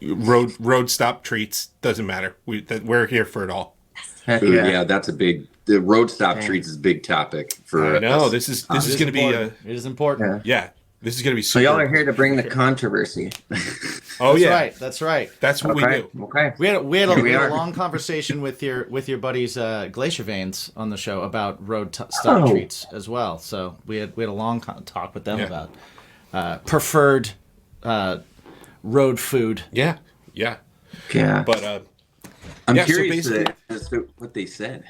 road stop treats, doesn't matter. We're here for it all. Heck Food, yeah. that's a big. The road stop treats is a big topic for. I know us. this is going to be it is important. yeah. This is going to be So super. y'all are here to bring the controversy. Oh yeah, Right. That's right. that's what we do. Okay. We had Here we a are. long conversation with your buddies Glacier Veins on the show about road stop treats as well. So we had a long talk with them about preferred road food. Yeah. Yeah. But I'm Yeah, so curious basically- as to what they said.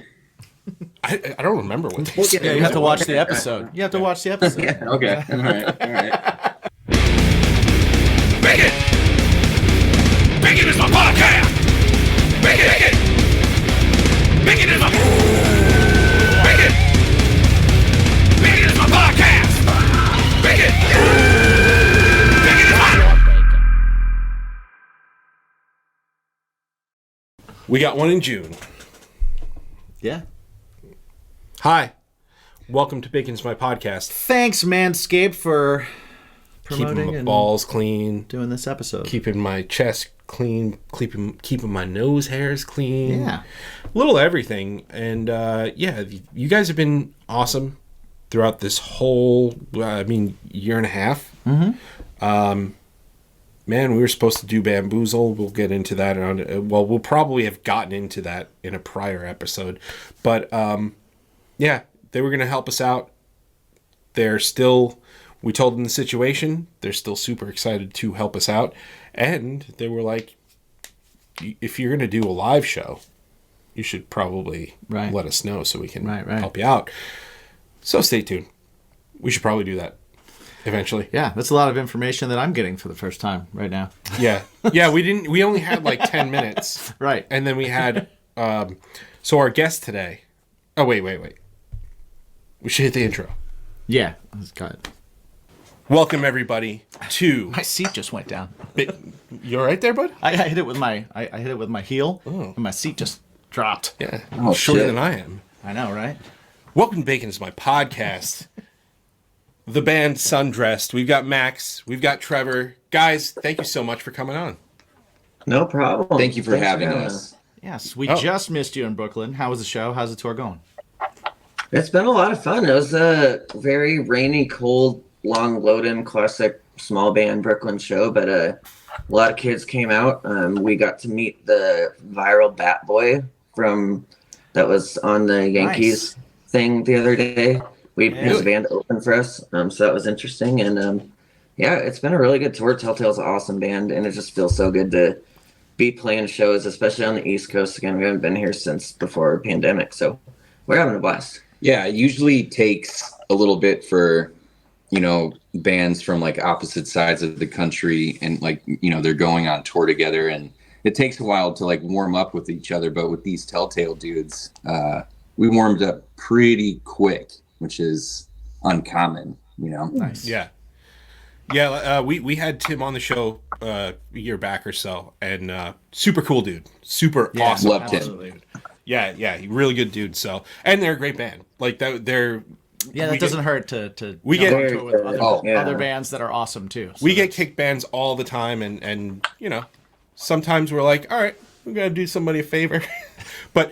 I don't remember what they said. Yeah, you have to watch the episode. You have to watch the episode. Okay. All right. Bacon! Bacon is my podcast! Bacon! Bacon is my... Bacon! Bacon is my podcast! Bacon! Bacon is my... We got one in June. Yeah. Hi, welcome to Bacon's My Podcast. Thanks, Manscaped, for promoting Keeping my and balls clean, doing this episode. keeping my chest clean, keeping my nose hairs clean. Yeah. A little everything. And you guys have been awesome throughout this whole, year and a half. Mm-hmm. Man, we were supposed to do Bamboozle. We'll get into that. We'll probably have gotten into that in a prior episode. But, they were going to help us out. They're still, we told them the situation. They're still super excited to help us out. And they were like, if you're going to do a live show, you should probably let us know so we can help you out. So stay tuned. We should probably do that eventually. Yeah, that's a lot of information that I'm getting for the first time right now. Yeah. We only had like 10 minutes. Right. And then we had, so our guest today, oh, wait. We should hit the intro. Yeah, let's got it. Welcome everybody to. My seat just went down. You all right there, bud? I hit it with my heel, and my seat just dropped. Yeah. Oh, shorter shit. than I am. I know, right? Welcome to Bacon is My Podcast. The band Sundressed. We've got Max. We've got Trevor. Guys, thank you so much for coming on. No problem. Thank you for Thanks having having us. Yes, we just missed you in Brooklyn. How was the show? How's the tour going? It's been a lot of fun. It was a very rainy, cold, long load-in classic small band Brooklyn show, but a lot of kids came out. We got to meet the viral Bat Boy that was on the Yankees thing the other day. His band opened for us, so that was interesting. And it's been a really good tour. Telltale's an awesome band, and it just feels so good to be playing shows, especially on the East Coast. Again, we haven't been here since before pandemic, so we're having a blast. Yeah, it usually takes a little bit for, bands from like opposite sides of the country and they're going on tour together, and it takes a while to like warm up with each other. But with these Telltale dudes, we warmed up pretty quick, which is uncommon, Nice. Yeah. We had Tim on the show a year back or so, and super cool dude. Super awesome. Loved him. Absolutely. Yeah, really good dude. So, and they're a great band. Like that, they're. Yeah, that doesn't hurt to we get on tour with yeah. other bands that are awesome too. So we get kick bands all the time, and sometimes we're like, all right, we gotta do somebody a favor, but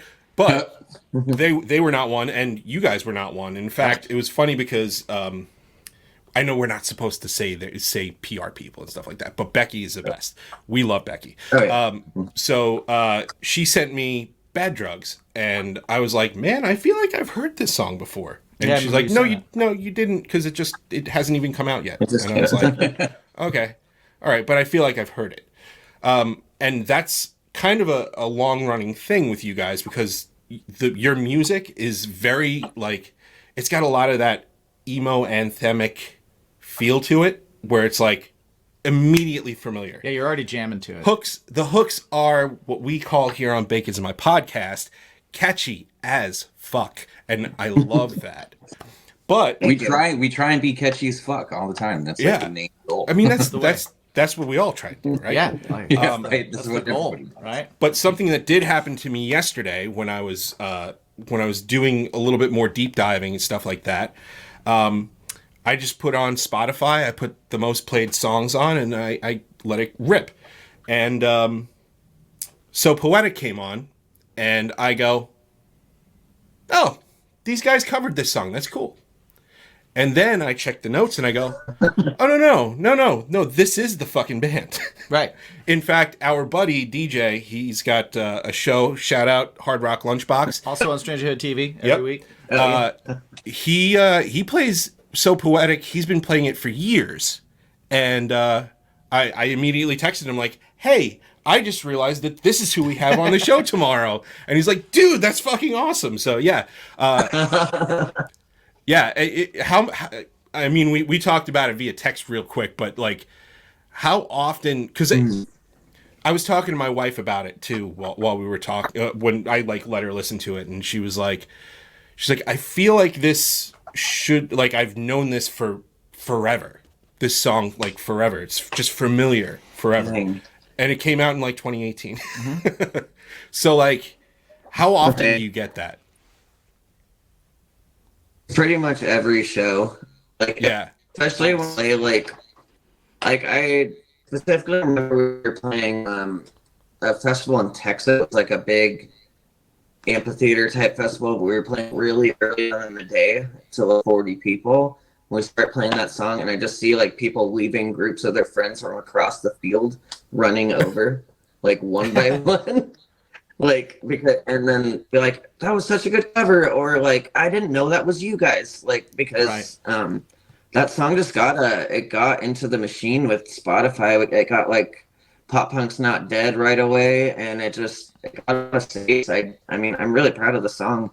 they were not one, and you guys were not one. In fact, it was funny because I know we're not supposed to say PR people and stuff like that, but Becky is the best. We love Becky. Oh, yeah. So she sent me Bad Drugs, and I was like, man, I feel like I've heard this song before. And Yeah, she's I like, remember you didn't, because it hasn't even come out yet. just And I was like, okay, all right, but I feel like I've heard it. And that's kind of a long running thing with you guys, because your music is very like, it's got a lot of that emo anthemic feel to it, where it's like immediately familiar. yeah, you're already jamming to it. The hooks are what we call here on Bacon's My Podcast, catchy as fuck, and I love that. But We try and be catchy as fuck all the time. That's like the main goal. I mean, that's what we all try to do, right? Yeah, right. This that's is the what goal, everybody. right? But something that did happen to me yesterday when I was doing a little bit more deep diving and stuff like that, I just put on Spotify. I put the most played songs on, and I let it rip. And so Poetic came on, and I go, oh, these guys covered this song. That's cool. And then I check the notes and I go, oh, no, this is the fucking band. Right. In fact, our buddy DJ, he's got a show, shout out Hard Rock Lunchbox. Also on Strangerhood TV every week. He plays So Poetic. He's been playing it for years. And I immediately texted him like, hey, I just realized that this is who we have on the show tomorrow. And he's like, dude, that's fucking awesome. So yeah. Yeah, I mean, we talked about it via text real quick, but like, how often? Because I was talking to my wife about it too while we were talking. When I like let her listen to it, and she's like, I feel like this should like I've known this for forever. This song like forever. It's just familiar forever, and it came out in like 2018. So like, how often do you get that? Pretty much every show, like yeah, especially when they like I specifically remember we were playing a festival in Texas. It was like a big amphitheater type festival. We were playing really early on in the day to like 40 people. We start playing that song, and I just see like people leaving groups of their friends from across the field, running over like one by one. Like, because, and then be like, that was such a good cover, or like, I didn't know that was you guys, like, because that song just it got into the machine with Spotify. It got like Pop Punk's Not Dead right away, and it got a space. I mean, I'm really proud of the song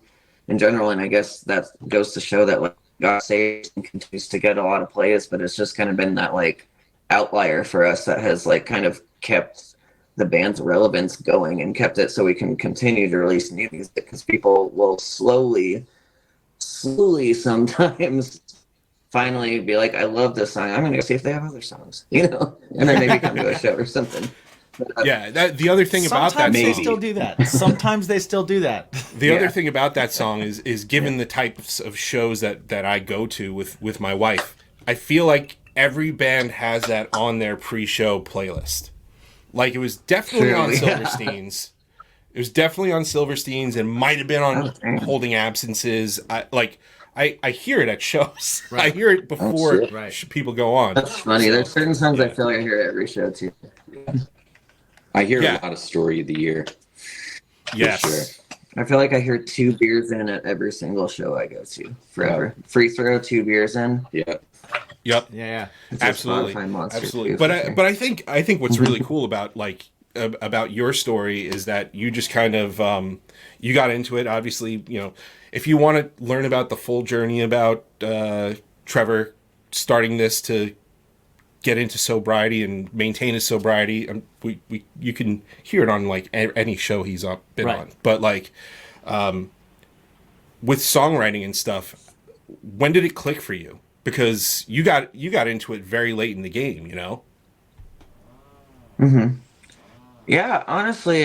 in general, and I guess that goes to show that like got saved and continues to get a lot of plays, but it's just kind of been that like outlier for us that has like kind of kept the band's relevance going and kept it so we can continue to release new music, because people will slowly sometimes finally be like, I love this song, I'm gonna go see if they have other songs, you know, and then maybe come to a show or something. Yeah, the other thing about that Sometimes song, they still do that. Sometimes they still do that. The other thing about that song is given the types of shows that I go to with my wife, I feel like every band has that on their pre-show playlist. Like, it was definitely on Silverstein's. It was definitely on Silverstein's, and might have been on Holding Absences. I hear it at shows. Right. I hear it before people go on. That's funny. So, there's certain songs I feel like I hear at every show too. I hear a lot of Story of the Year. Yes. Sure. I feel like I hear 2 beers in at every single show I go to forever. Free throw, 2 beers in. Yeah. Yep. Yeah. Absolutely. Absolutely. But I think what's really cool about about your story is that you just kind of you got into it. Obviously, you know, if you want to learn about the full journey about Trevor starting this to get into sobriety and maintain his sobriety, you can hear it on like any show he's been on. But like with songwriting and stuff, when did it click for you? Because you got into it very late in the game, you know? Mm-hmm. Yeah, honestly,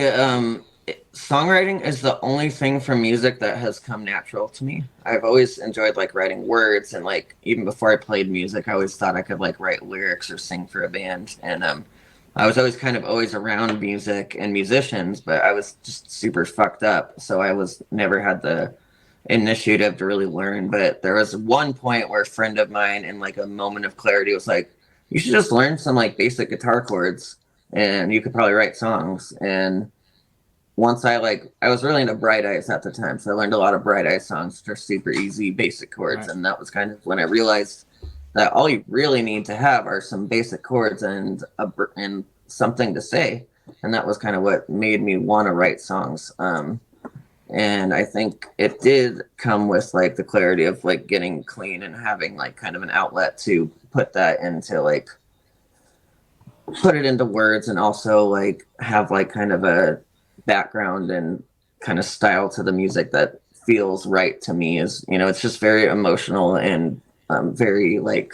songwriting is the only thing from music that has come natural to me. I've always enjoyed like writing words, and like even before I played music, I always thought I could like write lyrics or sing for a band. And I was always around music and musicians, but I was just super fucked up, so I never had the initiative to really learn. But there was one point where a friend of mine, in like a moment of clarity, was like, you should just learn some like basic guitar chords and you could probably write songs. And once I was really into Bright Eyes at the time, so I learned a lot of Bright Eyes songs, which are super easy basic chords. And that was kind of when I realized that all you really need to have are some basic chords and something to say. And that was kind of what made me want to write songs. And I think it did come with like the clarity of like getting clean and having like kind of an outlet to put that into like, put it into words, and also like have like kind of a background and kind of style to the music that feels right to me. Is, you know, it's just very emotional and very like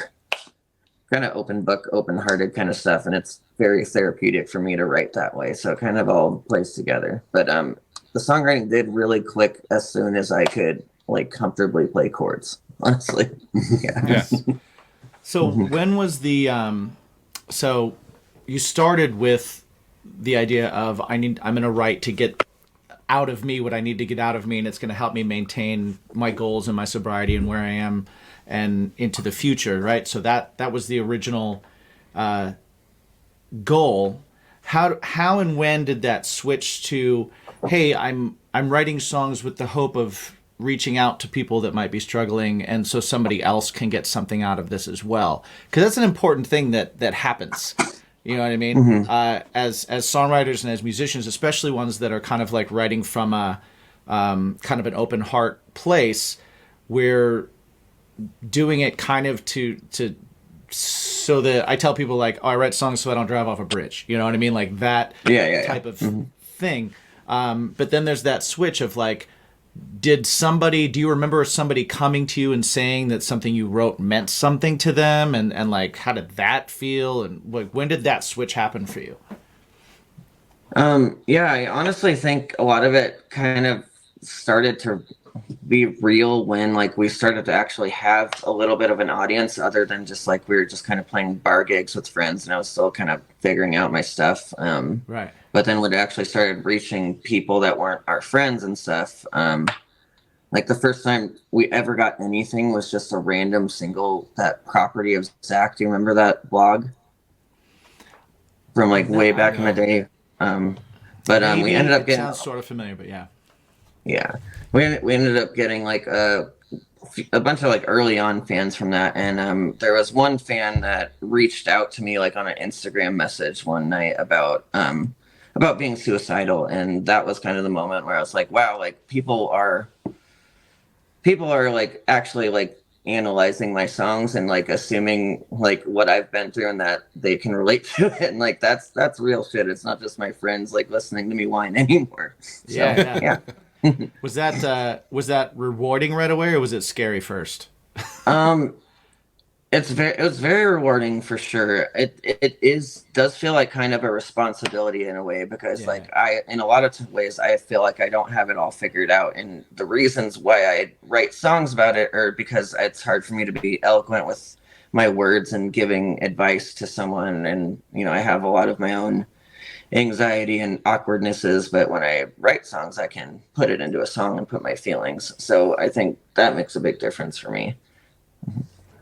kind of open book, open-hearted kind of stuff, and it's very therapeutic for me to write that way. So it kind of all plays together. But the songwriting did really click as soon as I could like comfortably play chords, honestly. Yeah. So when was the so you started with the idea of I'm going to write to get out of me what I need to get out of me, and it's going to help me maintain my goals and my sobriety and where I am and into the future, right? So that was the original goal. How and when did that switch to, hey, I'm writing songs with the hope of reaching out to people that might be struggling, and so somebody else can get something out of this as well? Because that's an important thing that happens. You know what I mean? Mm-hmm. As songwriters and as musicians, especially ones that are kind of like writing from a kind of an open heart place, we're doing it kind of to so that I tell people like, oh, I write songs so I don't drive off a bridge. You know what I mean? Like that type of thing. But then there's that switch of like, do you remember somebody coming to you and saying that something you wrote meant something to them? And like, how did that feel? And like, when did that switch happen for you? Yeah, I honestly think a lot of it kind of started to be real when like we started to actually have a little bit of an audience, other than just like we were just kind of playing bar gigs with friends, and I was still kind of figuring out my stuff. Right. But then when it actually started reaching people that weren't our friends and stuff, like the first time we ever got anything was just a random single, that Property of Zach. Do you remember that blog from like way back in the day? But we ended up getting, sounds sort of familiar, but yeah. Yeah, we ended up getting like a bunch of like early on fans from that, and there was one fan that reached out to me like on an Instagram message one night about being suicidal, and that was kind of the moment where I was like, wow, like people are like actually like analyzing my songs and like assuming like what I've been through and that they can relate to it, and like that's real shit. It's not just my friends like listening to me whine anymore. So, yeah. Was that rewarding right away, or was it scary first? It was very rewarding for sure. It does feel like kind of a responsibility in a way, because in a lot of ways I feel like I don't have it all figured out, and the reasons why I write songs about it are because it's hard for me to be eloquent with my words and giving advice to someone, and I have a lot of my own anxiety and awkwardnesses, but when I write songs I can put it into a song and put my feelings, so I think that makes a big difference for me.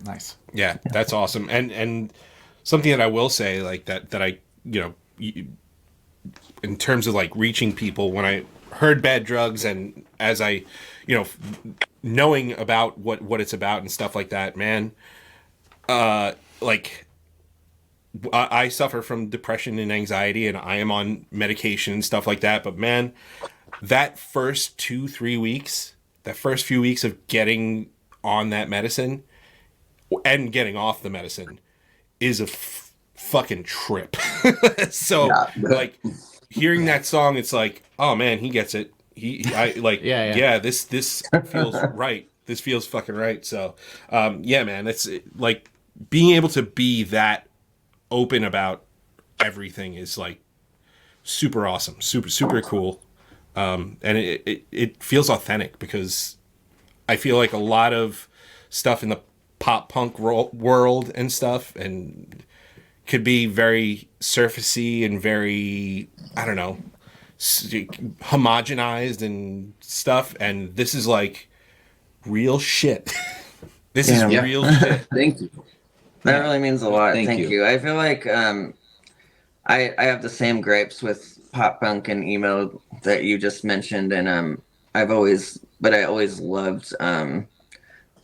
Nice. Yeah, that's awesome. And something that I will say, like that I, in terms of like reaching people, when I heard Bad Drugs, and as I, knowing about what it's about and stuff like that, man, like I suffer from depression and anxiety, and I am on medication and stuff like that. But man, that first 2-3 weeks, that first few weeks of getting on that medicine and getting off the medicine is a fucking trip. So like hearing that song, it's like, oh man, he gets it. This feels right. This feels fucking right. So, yeah, man, it's like being able to be that open about everything is like super awesome, super cool. And it feels authentic, because I feel like a lot of stuff in the pop punk world and stuff and could be very surfacey and very, I don't know, homogenized and stuff, and this is like real shit. This is real shit. Thank you. That really means a lot. Thank you. I feel like I have the same gripes with pop punk and emo that you just mentioned, and I always loved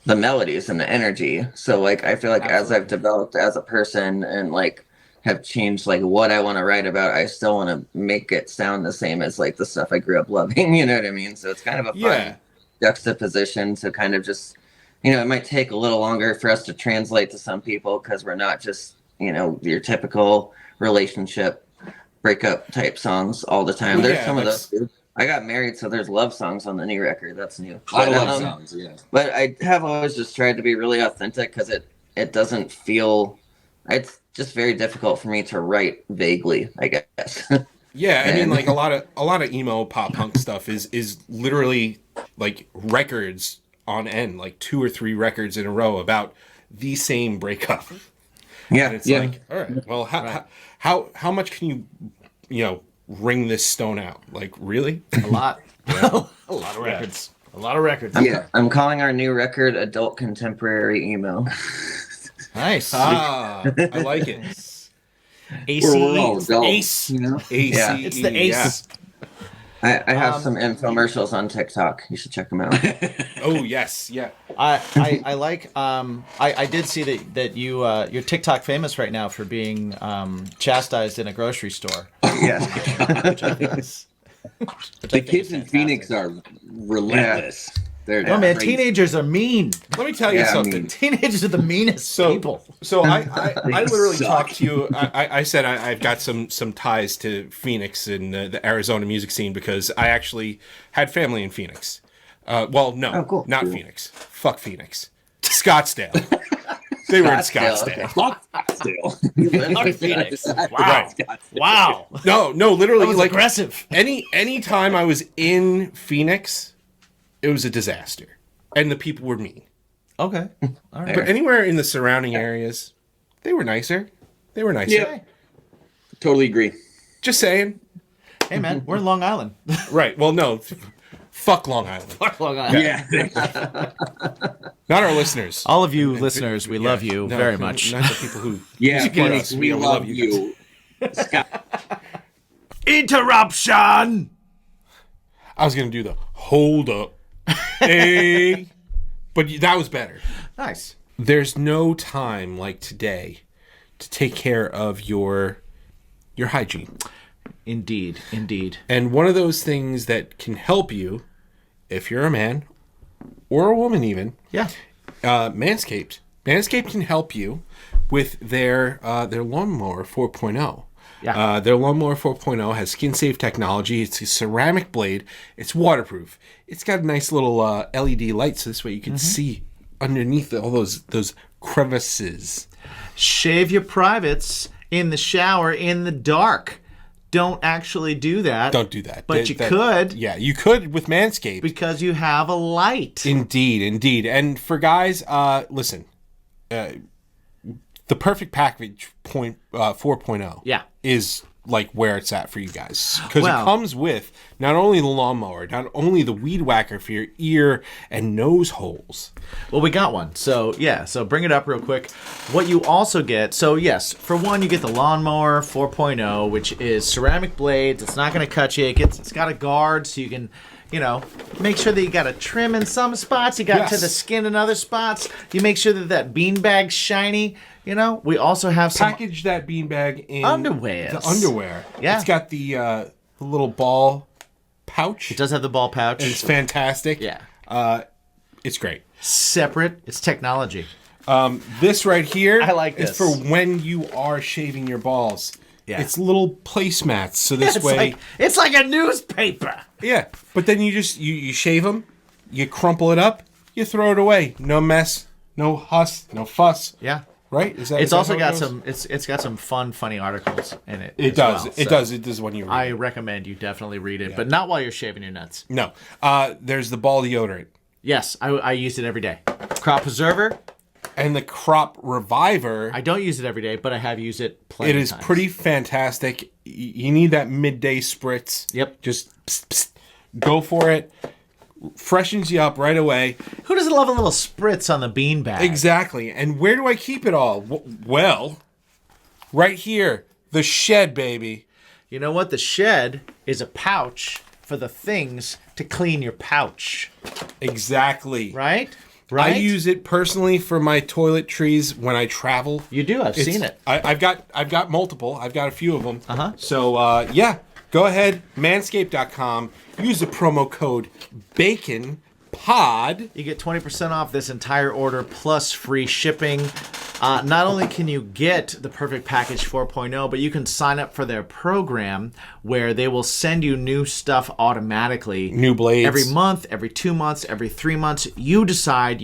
the melodies and the energy. So like I feel like as I've developed as a person and like have changed like what I want to write about, I still want to make it sound the same as like the stuff I grew up loving. You know what I mean? So it's kind of a fun juxtaposition to kind of just, it might take a little longer for us to translate to some people, because we're not just, your typical relationship breakup type songs all the time. There's some of those too. I got married, so there's love songs on the new record. That's new. A lot of love songs, yeah. But I have always just tried to be really authentic, because it doesn't feel. It's just very difficult for me to write vaguely, I guess. Yeah, I mean, like a lot of emo pop punk stuff is literally like records on end, like 2 or 3 records in a row about the same breakup. Yeah, and it's like, all right, well, how much can wring this stone out. Like, really? A lot. A lot of records. A lot of records. I'm calling our new record Adult Contemporary Emo. Nice. I like it. AC. We're all adults, Ace. you know? AC. Yeah. It's the ace. I have some infomercials on TikTok. You should check them out. Oh, yes. Yeah. I like. I did see that you're TikTok famous right now for being chastised in a grocery store. Yeah. Which I think is, The kids in Phoenix are relentless. They're Oh man, crazy. teenagers are mean. Let me tell you Yeah, I something. mean- Teenagers are the meanest people. So I literally suck. talked to you. I said I've got some ties to Phoenix and the Arizona music scene because I actually had family in Phoenix. Well, no, Oh, cool. not Phoenix. Fuck Phoenix. Scottsdale. They were in Scottsdale. Okay. Fuck Phoenix. Wow. Right. Wow. No, literally, That was like aggressive. any time I was in Phoenix, it was a disaster, and the people were mean. Okay. All right. But anywhere in the surrounding areas, they were nicer. Yeah. Totally agree. Just saying. Hey man, we're in Long Island. Right. Well, no. Fuck Long Island. Fuck Long Island. Yeah. Not our listeners. All of you listeners, we love you No, very much. Not the people who. Yeah, get Phoenix, us. we We love love you you. Scott, Interruption. I was gonna do the hold up, hey, but that was better. Nice. There's no time like today to take care of your hygiene, Indeed. and one of those things that can help you, if you're a man or a woman, even Yeah. Manscaped. Manscaped can help you with their lawnmower 4.0. Yeah. Their lawnmower 4.0 has skin-safe technology. It's a ceramic blade. It's waterproof. It's got a nice little LED light, so this way you can see underneath all those crevices. Shave your privates in the shower in the dark. Don't actually do that. Don't do that. But you could. Yeah, you could with Manscaped. Because you have a light. Indeed. And for guys, listen, the perfect package 4.0 Yeah. is like where it's at for you guys. Because Well- it comes with not only the lawnmower, not only the weed whacker for your ear and nose holes. Well, we got one. So, yeah. So, bring it up real quick. What you also get, so yes, for one, you get the Lawnmower 4.0, which is ceramic blades. It's not going to cut you. It's got a guard so you can, make sure that you got a trim in some spots. You got to Yes. the skin in other spots. You make sure that beanbag's shiny. We also have some Package that beanbag in Underwears. the underwear. Yeah. It's got the little ball pouch. It does have the ball pouch. And it's fantastic. Yeah. It's great. Separate. It's technology. This right here I like is this. for when you are shaving your balls. Yeah. It's little placemats, so this way... It's like a newspaper. Yeah, but then you just you shave them, you crumple it up, you throw it away. No mess, no huss, no fuss. Yeah. Right? Is that? It's is that also how it got goes? some. It's got some fun, funny articles in it. It as does. well. It So does. It does when you read. I it. recommend you definitely read it, but not while you're shaving your nuts. No. There's the ball deodorant Yes, I use it every day. Crop preserver. and the crop reviver. I don't use it every day, but I have used it plenty. It is of times. pretty fantastic. You need that midday spritz. Yep. Just psst, psst, go for it. Freshens you up right away. Who doesn't love a little spritz on the beanbag? Exactly. And where do I keep it all? Well, right here, the shed, baby. You know what? The shed is a pouch for the things to clean your pouch. Exactly. Right? I use it personally for my toiletries when I travel. You do. I've seen it. I've got multiple. I've got a few of them. Uh-huh. So yeah, go ahead, manscaped.com. Use the promo code BACONPOD. You get 20% off this entire order plus free shipping. Not only can you get the Perfect Package 4.0, but you can sign up for their program where they will send you new stuff automatically. New blades. Every month, every 2 months, every 3 months. You decide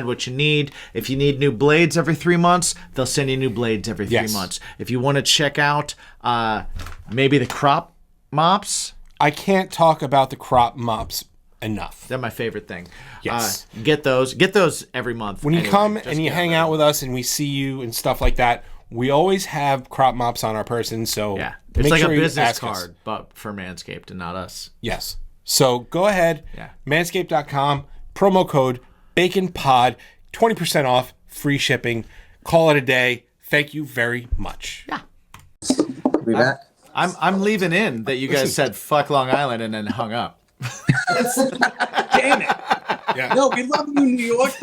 what you need. If you need new blades every 3 months, they'll send you new blades every 3 Yes. months. If you want to check out maybe the crop mops, I can't talk about the crop mops enough. they're my favorite thing. Yes. Get those every month. When you Anyway, come just and you get hang them. out with us and we see you and stuff like that, We always have crop mops on our person, so Yeah, it's make like sure a you business ask us. card, but for Manscaped and not us. Yes. So go ahead, Yeah. manscaped.com, promo code BACONPOD, 20% off, free shipping. Call it a day. Thank you very much. Yeah. We back? I'm leaving in that you guys said fuck Long Island and then hung up. Damn it! Yeah. No, we love you, New York.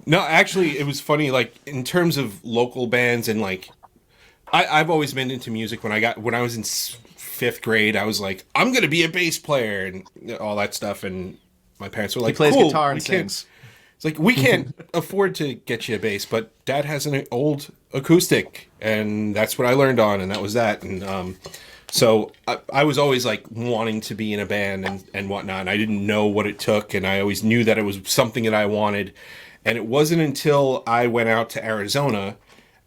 No, actually, it was funny. Like in terms of local bands, and like, I've always been into music. When I was in fifth grade, I was like, I'm gonna be a bass player and all that stuff. And my parents were like, He plays cool, guitar and we can't- sings. It's like we can't afford to get you a bass, but Dad has an old acoustic, and that's what I learned on, and that was that. And so I was always like wanting to be in a band and whatnot. And I didn't know what it took, and I always knew that it was something that I wanted. And it wasn't until I went out to Arizona,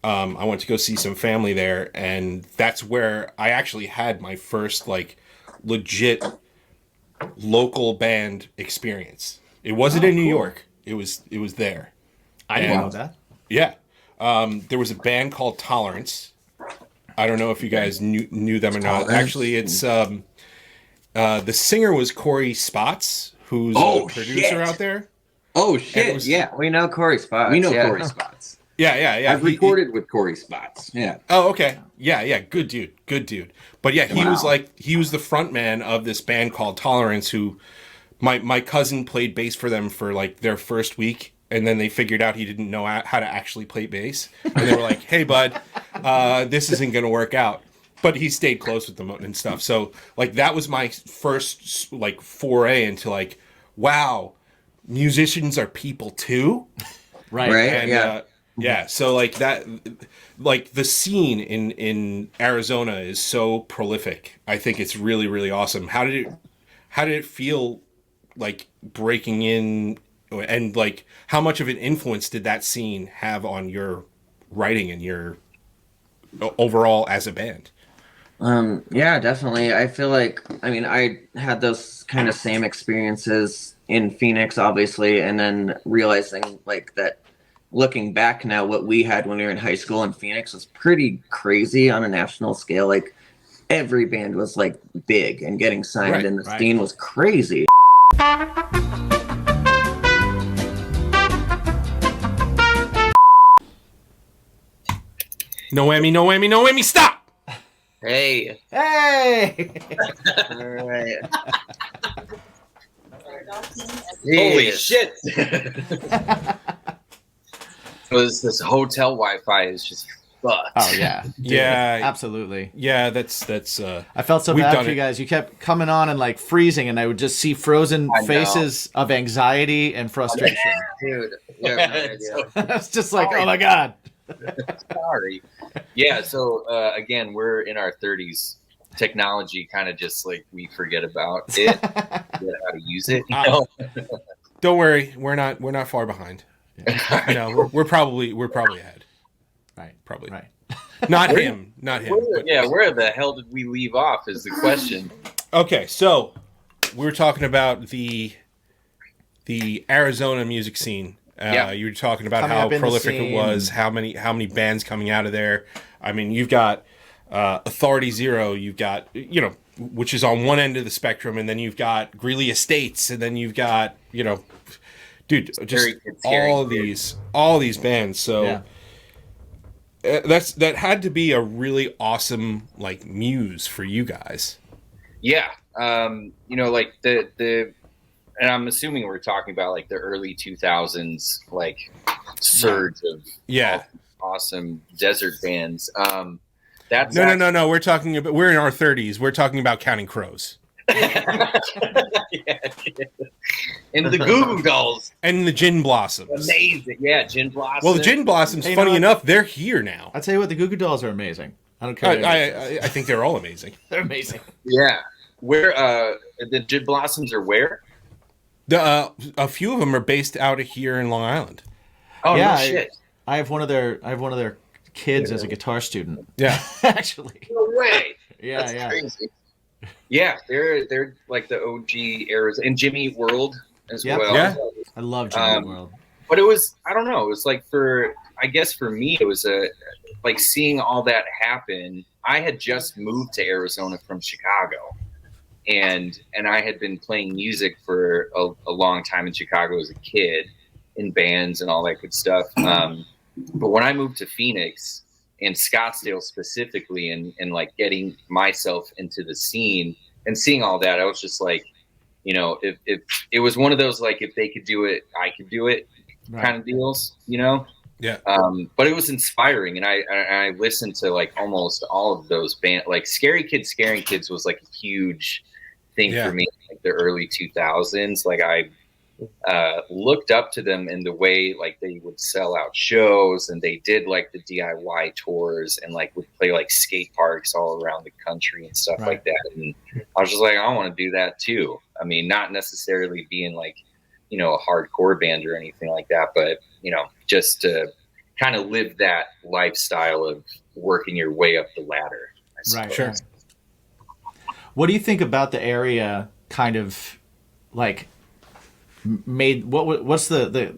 I went to go see some family there, and that's where I actually had my first like legit local band experience. It wasn't in New York. It was there. I didn't know And- that. Yeah. There was a band called Tolerance. I don't know if you guys knew them or not. Tolerance. Actually, it's the singer was Corey Spots, who's Oh, a producer shit. out there. Oh And it shit! was- Yeah, We know Corey Spots. we know yeah. Corey Spots. Yeah. I've recorded with Corey Spots. Yeah. Oh, okay. Yeah. Good dude. But yeah, he was the front man of this band called Tolerance, who my cousin played bass for them for like their first week. And then they figured out he didn't know how to actually play bass. And they were like, hey, bud, this isn't going to work out. But he stayed close with them and stuff. So, like, that was my first, like, foray into, like, wow, musicians are people too? Right. Right. And, yeah. So, like, that, like, the scene in Arizona is so prolific. I think it's really, really awesome. How did it feel, like, breaking in? And like, how much of an influence did that scene have on your writing and your overall as a band? Yeah, definitely. I feel like, I mean, I had those kind of same experiences in Phoenix, obviously, and then realizing like that looking back now, what we had when we were in high school in Phoenix was pretty crazy on a national scale. Like every band was like big and getting signed, Right, and the right. scene was crazy. No whammy, stop! Hey. Hey! All right. Holy Jeez. shit! This hotel Wi-Fi is just fucked. Oh yeah. Dude, Yeah. Absolutely. Yeah, that's I felt so We've bad done for you it. guys. You kept coming on and like freezing, and I would just see frozen I know. faces of anxiety and frustration. Dude. You have no It's idea. so I was just like, oh my god. sorry. Yeah. So again, we're in our 30s. Technology kind of just like we forget about it, forget how to use it. You know? Don't worry, we're not far behind. You know, we're probably ahead. Right. Probably. Right. Not him. Where the hell did we leave off? Is the question. Okay, so we were talking about the Arizona music scene. Yeah. You were talking about Coming how up in the prolific it scene. was, how many bands coming out of there. I mean, you've got Authority Zero, you've got, you know, which is on one end of the spectrum, and then you've got Greeley Estates, and then you've got, you know, dude, just It's scary. all these bands. So Yeah. that had to be a really awesome like muse for you guys. Yeah. You know, like the and I'm assuming we're talking about like the early 2000s like surge of Yeah. awesome desert bands. That's No. We're in our 30s. We're talking about Counting Crows And the Goo Goo Dolls, and the Gin Blossoms. amazing. Yeah, Gin Blossom. Well, the Gin Blossoms, Hey, you know funny what? enough, they're here now. I'll tell you what, the Goo Goo Dolls are amazing. I don't care. what anybody says. I think they're all amazing. They're amazing. Yeah, where the Gin Blossoms are where? A few of them are based out of here in Long Island. Oh Yeah, no shit! I have one of their kids as a guitar student. Yeah. Actually. No way. Yeah, That's yeah. crazy. Yeah, they're like the OG eras, and Jimmy Eat World as Yep. well. Yeah. I love Jimmy Um, World. But it was, I don't know, it was like for I guess for me, it was like seeing all that happen. I had just moved to Arizona from Chicago, and I had been playing music for a long time in Chicago as a kid in bands and all that good stuff. But when I moved to Phoenix and Scottsdale specifically, and like getting myself into the scene and seeing all that, I was just like, you know, if it was one of those, like, if they could do it, I could do it kind of deals, you know? Yeah. But it was inspiring. And I listened to like almost all of those bands, like Scary Kids, Scaring Kids was like a huge thing for me, like the early 2000s. Like I looked up to them in the way like they would sell out shows, and they did like the DIY tours and like would play like skate parks all around the country and stuff like that. And I was just like, I want to do that too. I mean, not necessarily being like, you know, a hardcore band or anything like that, but you know, just to kind of live that lifestyle of working your way up the ladder. Right. Sure. What do you think about the area kind of like made what's the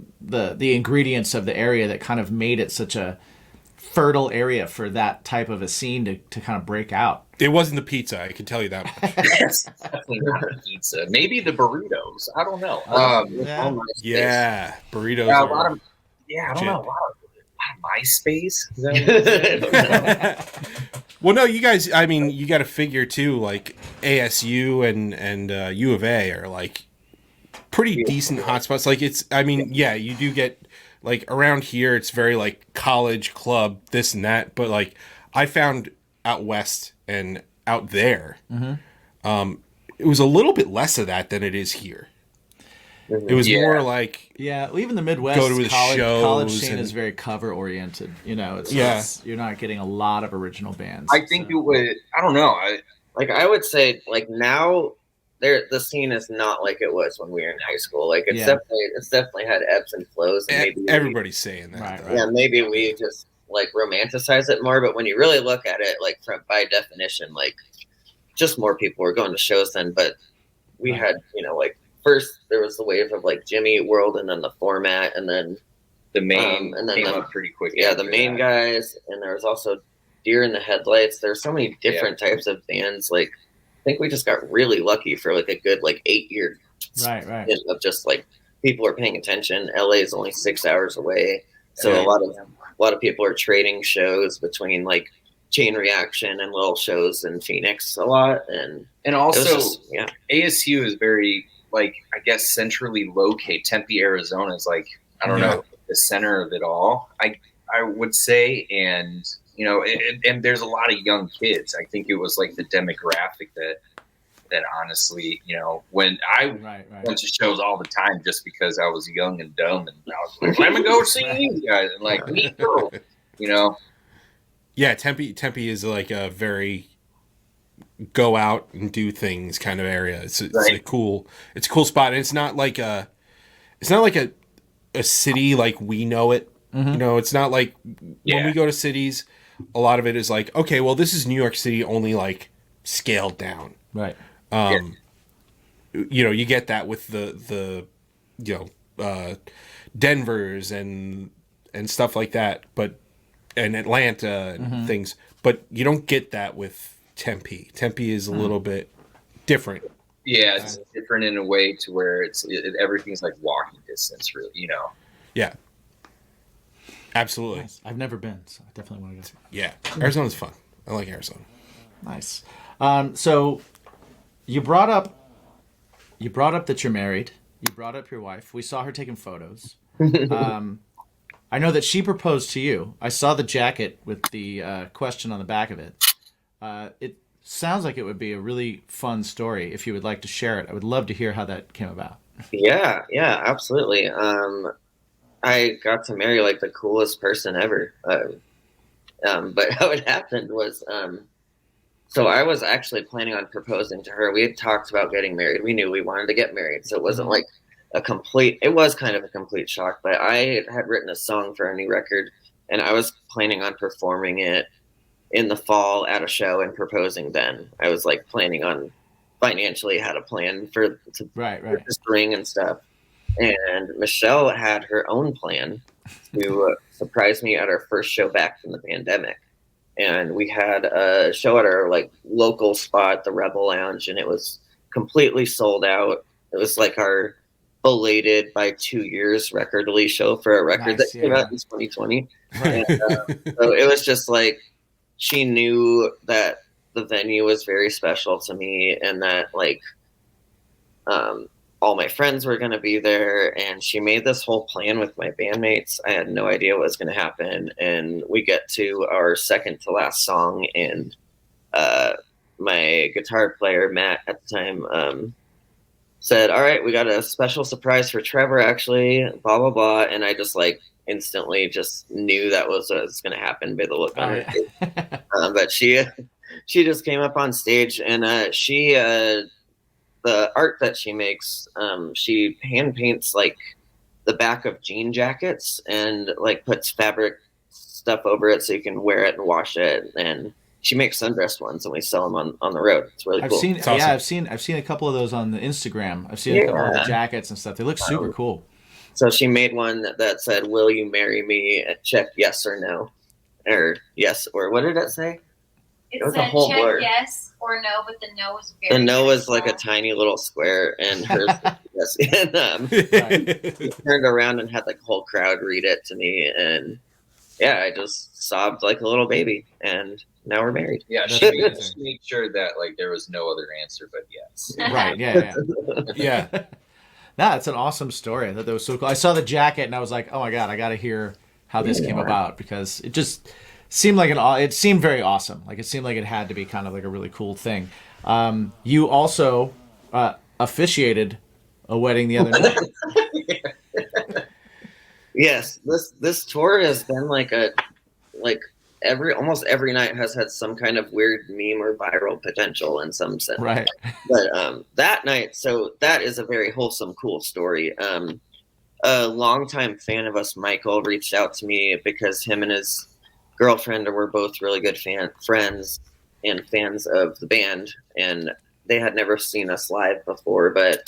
ingredients of the area that kind of made it such a fertile area for that type of a scene to kind of break out? It wasn't the pizza, I can tell you that much. It's definitely not the pizza. Maybe the burritos. I don't know. Yeah, burritos. Yeah, I don't know. A lot of MySpace. Well, no, you guys. I mean, you got to figure too. Like ASU and U of A are like pretty decent hotspots. Like it's. I mean, yeah, you do get like around here. It's very like college club, this and that. But like I found out west and out there, it was a little bit less of that than it is here. It was more like even the Midwest go to the college shows scene is very cover oriented. You know, it's you're not getting a lot of original bands. I think it would. I don't know. I would say like now the scene is not like it was when we were in high school. Like it's definitely had ebbs and flows. And maybe everybody's saying that. Right. Yeah, maybe we just like romanticize it more. But when you really look at it, like by definition, like just more people were going to shows then. But we had, you know, like. First, there was the wave of like Jimmy Eat World, and then the Format, and then the main came up pretty quick. Yeah, the main guys, and there was also Deer in the Headlights. There's so many different types of bands. Like, I think we just got really lucky for like a good like 8-year right of just like people are paying attention. LA is only 6 hours away, so a lot of people are trading shows between like Chain Reaction and little shows in Phoenix a lot, and also ASU is very, like, I guess centrally located. Tempe, Arizona is like, I don't know, the center of it all, I would say. And, you know, and there's a lot of young kids. I think it was like the demographic that honestly, you know, when I went to shows all the time just because I was young and dumb, and I was like, let me go see you guys, and like, me too, you know? Yeah, Tempe is like a very go out and do things kind of area. It's a cool spot, and it's not like a city like we know it. You know, it's not like when we go to cities, a lot of it is like, okay, well, this is New York City, only like scaled down. Right. You know, you get that with the you know, Denver's and stuff like that, and Atlanta and things, but you don't get that with Tempe. Tempe is a little bit different. Yeah, it's different in a way to where everything's like walking distance, really, you know. Yeah. Absolutely. Nice. I've never been, so I definitely want to go. Yeah. Arizona's fun. I like Arizona. Nice. So you brought up that you're married. You brought up your wife. We saw her taking photos. I know that she proposed to you. I saw the jacket with the question on the back of it. It sounds like it would be a really fun story. If you would like to share it, I would love to hear how that came about. Yeah, absolutely. I got to marry like the coolest person ever. But how it happened was, so I was actually planning on proposing to her. We had talked about getting married. We knew we wanted to get married. So it wasn't like it was kind of a complete shock, but I had written a song for a new record, and I was planning on performing it in the fall at a show and proposing then. I was like planning on financially how to plan for the spring and stuff. And Michelle had her own plan to surprise me at our first show back from the pandemic. And we had a show at our like local spot, the Rebel Lounge, and it was completely sold out. It was like our belated by 2 years record release show for a record that came out in 2020. Right. And, so it was just like she knew that the venue was very special to me, and that like all my friends were going to be there, and she made this whole plan with my bandmates. I had no idea what was going to happen, and we get to our second to last song, and my guitar player Matt at the time said, "All right, we got a special surprise for Trevor, actually, blah blah blah," and I just like instantly just knew that was what was going to happen by the look on her face. But she just came up on stage, and she the art that she makes, she hand paints like the back of jean jackets and like puts fabric stuff over it so you can wear it and wash it. And she makes Sundressed ones, and we sell them on the road. It's really cool. I've seen a couple of those on the Instagram. I've seen a couple of the jackets and stuff. They look super cool. So she made one that said, "Will you marry me?" and check yes or no, or yes, or what did it say? It was a whole check blur. Yes or no, but the no was very. The no was like a tiny little square, and hers yes. And he turned around and had like a whole crowd read it to me, and yeah, I just sobbed like a little baby, and now we're married. Yeah, she made sure that like there was no other answer but yes. Right? Yeah. Yeah. Nah, it's an awesome story. I thought that was so cool. I saw the jacket and I was like, oh my god, I got to hear how this came about, because it just seemed like it seemed very awesome. Like it seemed like it had to be kind of like a really cool thing. You also officiated a wedding the other night. Yes, this tour has been almost every night has had some kind of weird meme or viral potential in some sense. Right. But that night, so that is a very wholesome, cool story. A longtime fan of us, Michael, reached out to me because him and his girlfriend were both really good friends and fans of the band, and they had never seen us live before, but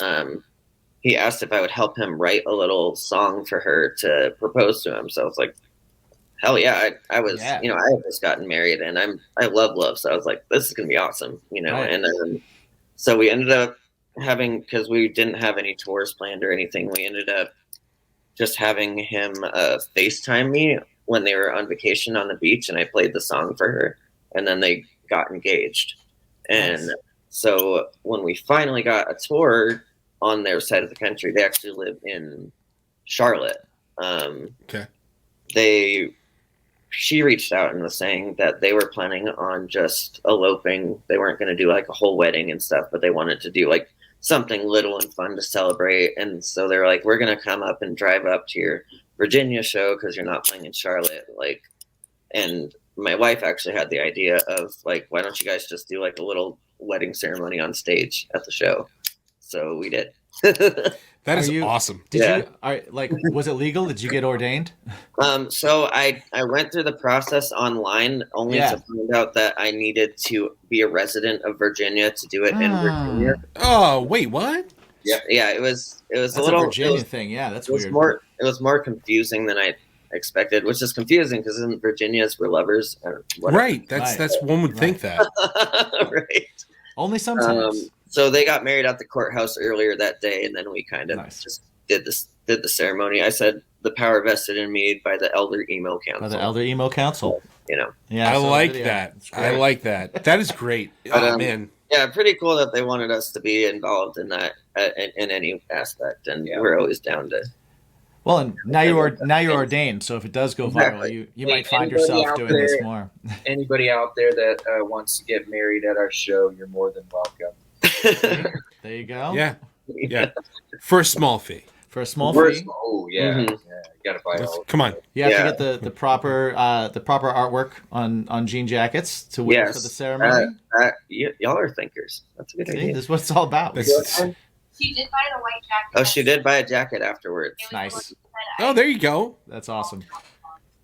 he asked if I would help him write a little song for her to propose to him. So I was like, hell yeah. I was, I had just gotten married, and I love. So I was like, this is going to be awesome, Right. And so we ended up because we didn't have any tours planned or anything, we ended up just having him FaceTime me when they were on vacation on the beach, and I played the song for her, and then they got engaged. And so when we finally got a tour on their side of the country, they actually live in Charlotte. Okay. She reached out and was saying that they were planning on just eloping. They weren't going to do like a whole wedding and stuff, but they wanted to do like something little and fun to celebrate. And so they're like, we're going to come up and drive up to your Virginia show because you're not playing in Charlotte. Like, and my wife actually had the idea of like, why don't you guys just do like a little wedding ceremony on stage at the show? So we did. That is awesome. Was it legal? Did you get ordained? So I went through the process online only to find out that I needed to be a resident of Virginia to do it in Virginia. Oh, wait, what? Yeah. It was that's a little Virginia thing. Yeah, that's weird. It was more confusing than I expected, which is confusing because in Virginia we're lovers. Or whatever. Right. That's one would think that. Right. Only sometimes. So they got married at the courthouse earlier that day, and then we kind of just did the ceremony. I said the power vested in me by the Elder Emo Council. By the Elder Emo Council. Yeah, I like that. I like that. That is great. But, man. Yeah, pretty cool that they wanted us to be involved in that in any aspect, and we're always down to. Well, and now you're ordained, so if it does go viral, you might find yourself doing this more. Anybody out there that wants to get married at our show, you're more than welcome. There you go. Yeah. For a small fee. Oh yeah. Mm-hmm. Yeah. You gotta buy all. Come on. You have to get the proper artwork on jean jackets to wear for the ceremony. Y'all are thinkers. That's a good idea. This is what it's all about. She did buy the white jacket. Oh, she did buy a jacket afterwards. Nice. Oh, there you go. That's awesome.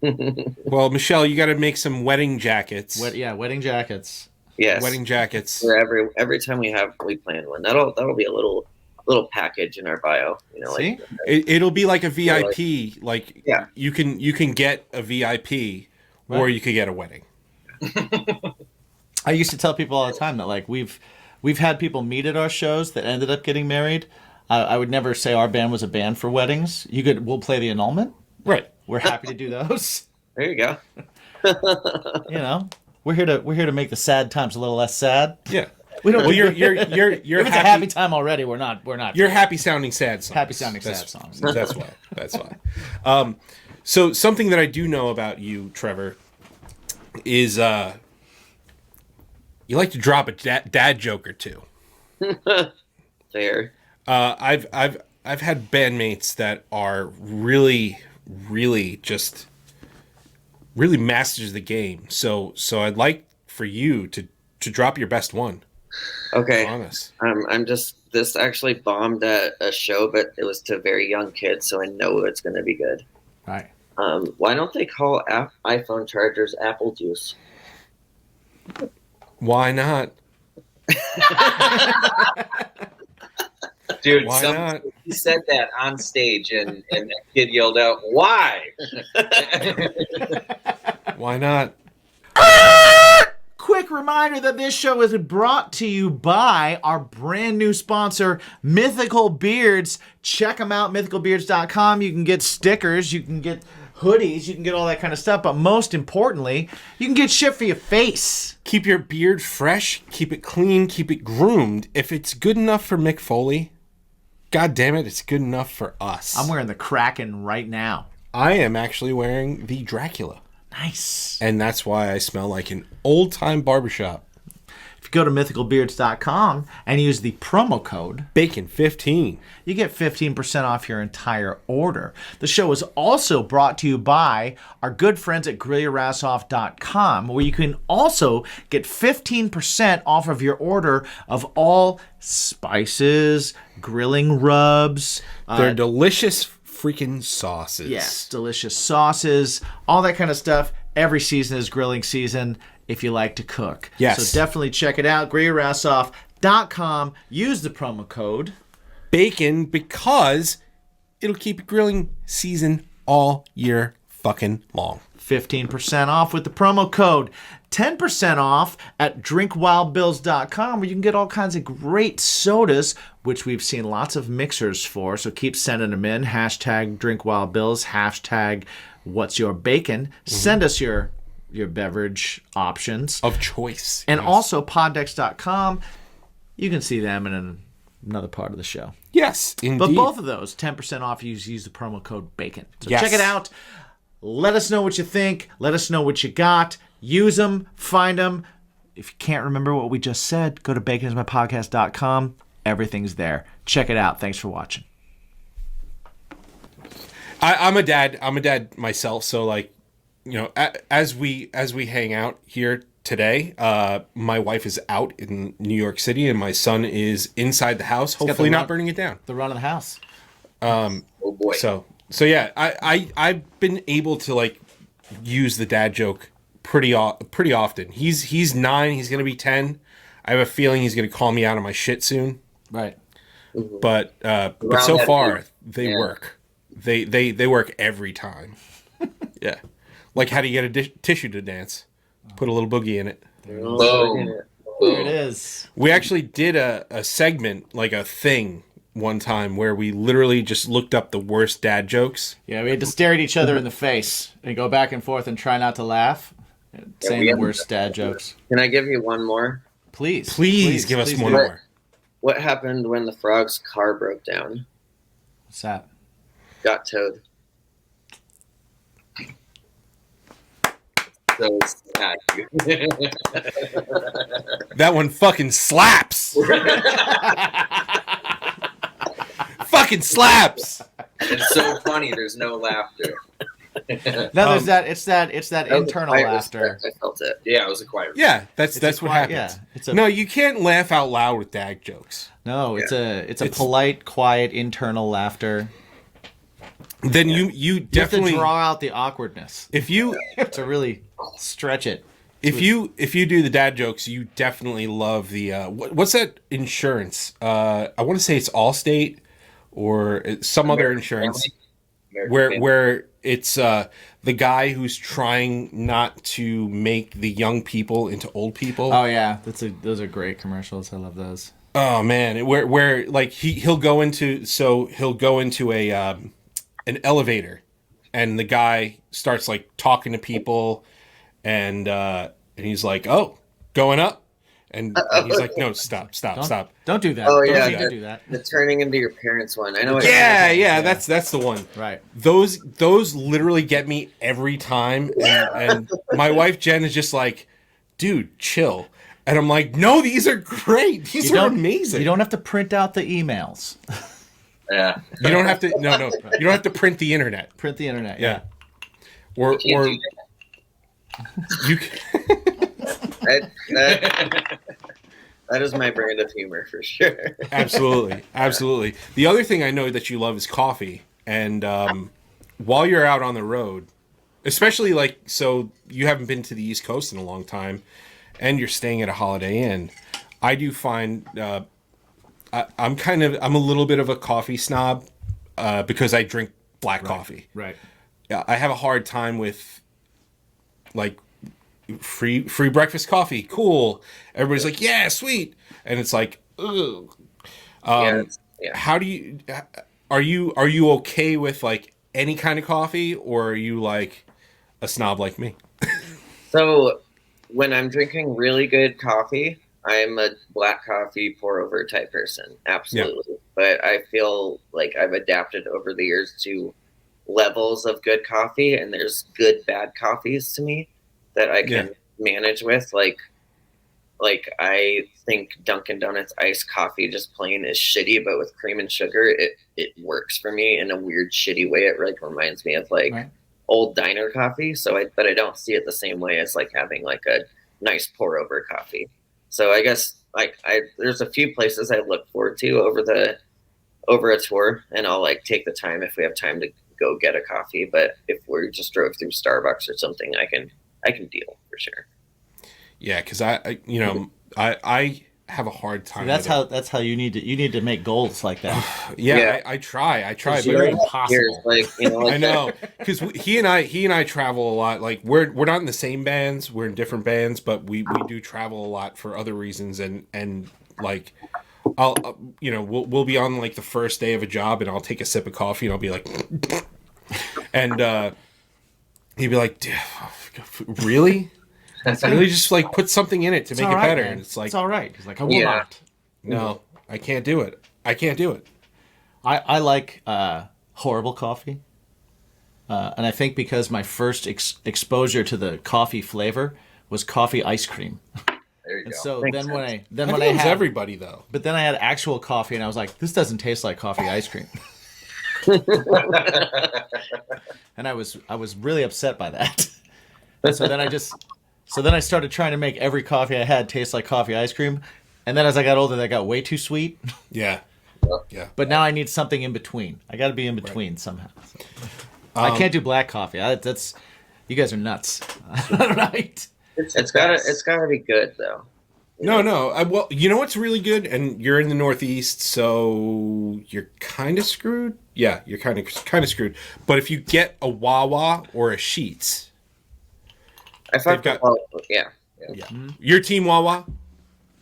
Well, Michelle, you got to make some wedding jackets. Wedding jackets. Yes. Wedding jackets. For every time we plan one. That'll be a little little package in our bio. You know, See? It'll be like a VIP. Like Yeah. you can get a VIP, or Right. you could get a wedding. I used to tell people all the time that like we've had people meet at our shows that ended up getting married. I would never say our band was a band for weddings. We'll play the annulment. Right. We're happy to do those. there you go. You know, we're here to make the sad times a little less sad. Yeah. We don't. Well, you're if it's a happy time already, we're not. You're happy sounding sad songs. Happy sounding sad songs. That's why. That's why. So something that I do know about you, Trevor, is you like to drop a dad joke or two. Fair. I've had bandmates that are really just really masters the game. So I'd like for you to drop your best one. Okay. Honest. This actually bombed at a show, but it was to very young kids, so I know it's going to be good. Right. Why don't they call iPhone chargers apple juice? Why not? Dude, Why not? he said that on stage, and that kid yelled out, "Why?" Why not? Quick reminder that this show is brought to you by our brand new sponsor, Mythical Beards. Check them out, mythicalbeards.com. You can get stickers, you can get hoodies, you can get all that kind of stuff, but most importantly, you can get shit for your face. Keep your beard fresh, keep it clean, keep it groomed. If it's good enough for Mick Foley, God damn it, it's good enough for us. I'm wearing the Kraken right now. I am actually wearing the Dracula. Nice. And that's why I smell like an old-time barbershop. If you go to mythicalbeards.com and use the promo code BACON15, you get 15% off your entire order. The show is also brought to you by our good friends at GrillYourAssOff.com, where you can also get 15% off of your order of all spices, grilling rubs. they're delicious freaking sauces. Yes, delicious sauces, all that kind of stuff. Every season is grilling season if you like to cook. Yes. So definitely check it out. GrillYourAssOff.com. Use the promo code BACON because it'll keep grilling season all year fucking long. 15% off with the promo code. 10% off at drinkwildbills.com, where you can get all kinds of great sodas, which we've seen lots of mixers for. So keep sending them in. Hashtag drinkwildbills. Hashtag what's your bacon. Send us your beverage options. Of choice. And also poddex.com. You can see them in another part of the show. Yes, indeed. But both of those, 10% off, use the promo code BACON. So Yes. check it out. Let us know what you think. Let us know what you got. Use them. Find them. If you can't remember what we just said, go to baconismypodcast.com. Everything's there. Check it out. Thanks for watching. I'm a dad myself, so like, you know, as we hang out here today, my wife is out in New York City and my son is inside the house, hopefully not burning it down. The run of the house. Oh boy. So yeah, I've been able to like use the dad joke pretty often. He's 9, he's gonna be 10. I have a feeling he's gonna call me out on my shit soon. Right. But so far they work. They work every time. Yeah. Like how do you get a tissue to dance? Put a little boogie in it. Boom. There it is. We actually did a segment, like a thing, one time where we literally just looked up the worst dad jokes. Yeah, we had to stare at each other in the face and go back and forth and try not to laugh. Saying the worst dad jokes. Can I give you one more? Please Give us one do. more. What happened when the frog's car broke down? What's that? Got towed. So sad. That one fucking slaps. Fucking slaps. It's so funny. There's no laughter. No, there's that. It's that internal laughter. I felt it. Yeah, it was a quiet. Yeah, that's what quiet- happens. yeah, No, you can't laugh out loud with dad jokes. No, it's a polite, quiet, internal laughter. Then you You have to definitely draw out the awkwardness. if you You have to really stretch it. If you do the dad jokes, you definitely love the what's that insurance? I want to say it's Allstate or some other insurance where it's the guy who's trying not to make the young people into old people. Oh yeah, those are great commercials. I love those. Oh man, where like he'll go into a an elevator, and the guy starts like talking to people, and he's like, "Oh, going up," and he's like, "No, stop. Don't do that. Oh, Don't yeah. need to do that. The turning into your parents one. I know. What Yeah, that's the one. Right. Those literally get me every time, and my wife Jen is just like, "Dude, chill." And I'm like, "No, these are great. These are amazing." You don't have to print out the emails. Yeah. You don't have to. No. You don't have to print the internet. Print the internet. Yeah. Yeah. Or You can't do you. That is my brand of humor for sure. Absolutely. The other thing I know that you love is coffee, and while you're out on the road, especially like so, you haven't been to the East Coast in a long time, and you're staying at a Holiday Inn. I do find I'm a little bit of a coffee snob because I drink black coffee. Right. Yeah, I have a hard time with like free breakfast coffee. Cool. Everybody's like, yeah, sweet, and it's like, ugh. Yeah. How do you? Are you okay with like any kind of coffee, or are you like a snob like me? So when I'm drinking really good coffee, I'm a black coffee pour over type person. Absolutely. Yeah. But I feel like I've adapted over the years to levels of good coffee, and there's good bad coffees to me that I can manage with. Like I think Dunkin' Donuts iced coffee just plain is shitty, but with cream and sugar, it works for me in a weird shitty way. It like reminds me of like old diner coffee. But I don't see it the same way as like having like a nice pour over coffee. So I guess like there's a few places I look forward to over a tour, and I'll like take the time if we have time to go get a coffee. But if we just drove through Starbucks or something, I can deal for sure. Yeah, because I have a hard time. See, that's how you need to make goals like that. I try. But you're impossible. Like, I know, because he and I travel a lot. Like we're not in the same bands. We're in different bands, but we do travel a lot for other reasons. And like I'll we'll be on like the first day of a job, and I'll take a sip of coffee, and I'll be like, and he'd be like, really? Really, just like put something in it to make it better. Man. And it's like, it's all right. He's like, I will not. No, I can't do it. I like horrible coffee, and I think because my first exposure to the coffee flavor was coffee ice cream. There you go. So Makes then sense. when I had everybody though. But then I had actual coffee, and I was like, this doesn't taste like coffee ice cream. And I was really upset by that. And so then I started trying to make every coffee I had taste like coffee ice cream. And then as I got older, that got way too sweet. Yeah. But now I need something in between. I got to be in between somehow. So. I can't do black coffee. That's you guys are nuts. Right? It's gotta be good though. No. Well, you know what's really good, and you're in the Northeast, so you're kind of screwed. Yeah, you're kind of screwed. But if you get a Wawa or a Sheetz, yeah. Your team Wawa?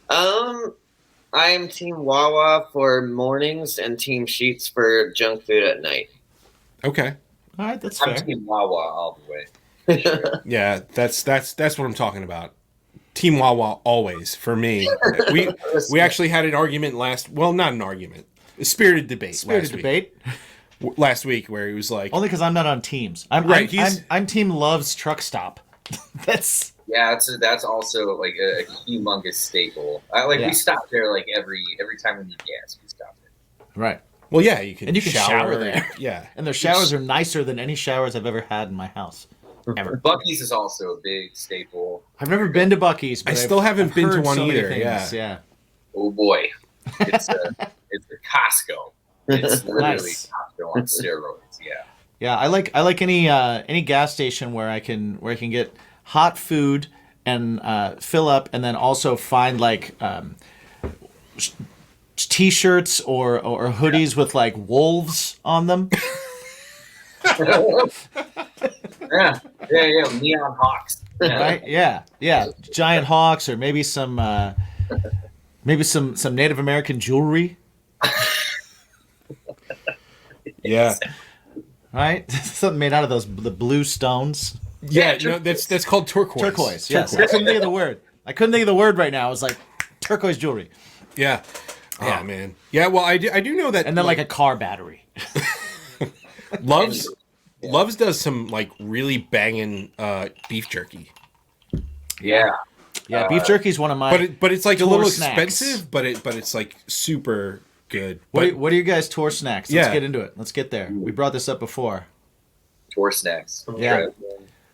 I'm team Wawa for mornings and team Sheetz for junk food at night. Okay. All right, that's I'm fair. team Wawa all the way. Sure. Yeah, that's what I'm talking about. Team Wawa always for me. We actually had an argument not an argument, a spirited debate last week where he was like, only because I'm not on teams. I'm team Love's Truck Stop. That's also like a humongous staple. We stop there like every time we need gas. We stop there. Right. Well, yeah, you can shower there. Yeah, and their showers are nicer than any showers I've ever had in my house. Ever. Buc-ee's is also a big staple. I've never been to Buc-ee's, but I still haven't been to one so either. Yeah. Oh boy, it's a Costco. It's literally Nice. Costco on steroids. Yeah. Yeah, I like any gas station where I can get hot food and fill up, and then also find like t-shirts or hoodies with like wolves on them. Yeah, neon hawks. Right? Yeah. Giant hawks, or maybe some Native American jewelry. Yeah. Right? Something made out of the blue stones. Yeah, no, that's called turquoise. Turquoise. Yes. I couldn't think of the word. right now. I was like turquoise jewelry. Yeah. Oh man. Yeah. Well, I do know that. And then like a car battery. Loves does some like really banging beef jerky. Yeah. Yeah, beef jerky is one of my. But it's like a little snacks. expensive, but it's like super good. What are you guys' tour snacks? Let's Yeah. get into it. Let's get there. We brought this up before. Tour snacks. Yeah.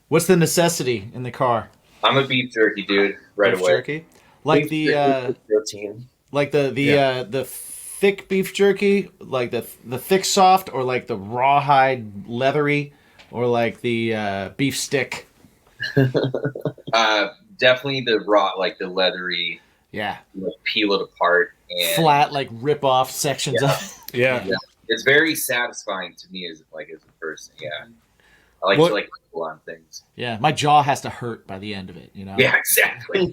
What's the necessity in the car? I'm a beef jerky dude right Beef away. jerky, like Beef jerky, protein. like the thick beef jerky, like the thick soft, or like the rawhide leathery, or like the beef stick. Definitely the raw, like the leathery. Yeah. Like peel it apart and Flat, like rip off sections of. Yeah. It's very satisfying to me as a person. Yeah. I like to pull on things. Yeah, my jaw has to hurt by the end of it, you know. Yeah, exactly.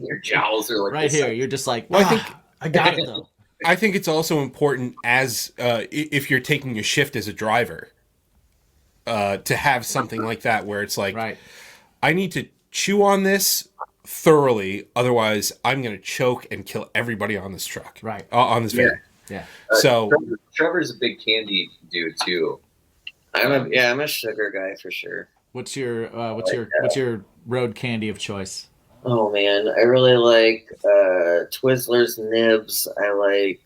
Your jowls are like right here. You're just like, well, I got it though. I think it's also important as if you're taking a shift as a driver to have something like that where it's like, right. I need to chew on this thoroughly, otherwise I'm going to choke and kill everybody on this truck. Right. On this van. Yeah. So Trevor's a big candy dude too. I'm a sugar guy for sure. What's your road candy of choice? Oh man, I really like Twizzlers, Nibs. I like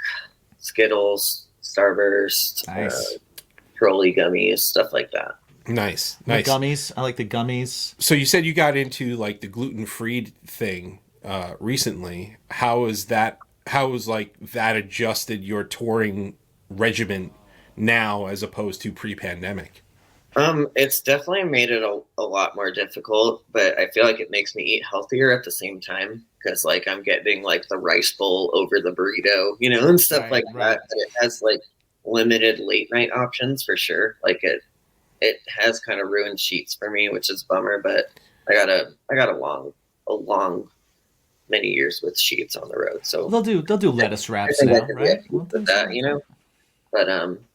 Skittles, Starburst, Nice. Trolley gummies, stuff like that. Nice. The gummies. I like the gummies. So you said you got into like the gluten-free thing recently. How was that adjusted your touring regimen now as opposed to pre-pandemic? It's definitely made it a lot more difficult, but I feel like it makes me eat healthier at the same time, because like I'm getting like the rice bowl over the burrito, and stuff that. And it has like limited late night options for sure. Like it has kind of ruined Sheets for me, which is a bummer, but I got a long many years with Sheets on the road. So they'll do lettuce wraps now, right? With that, But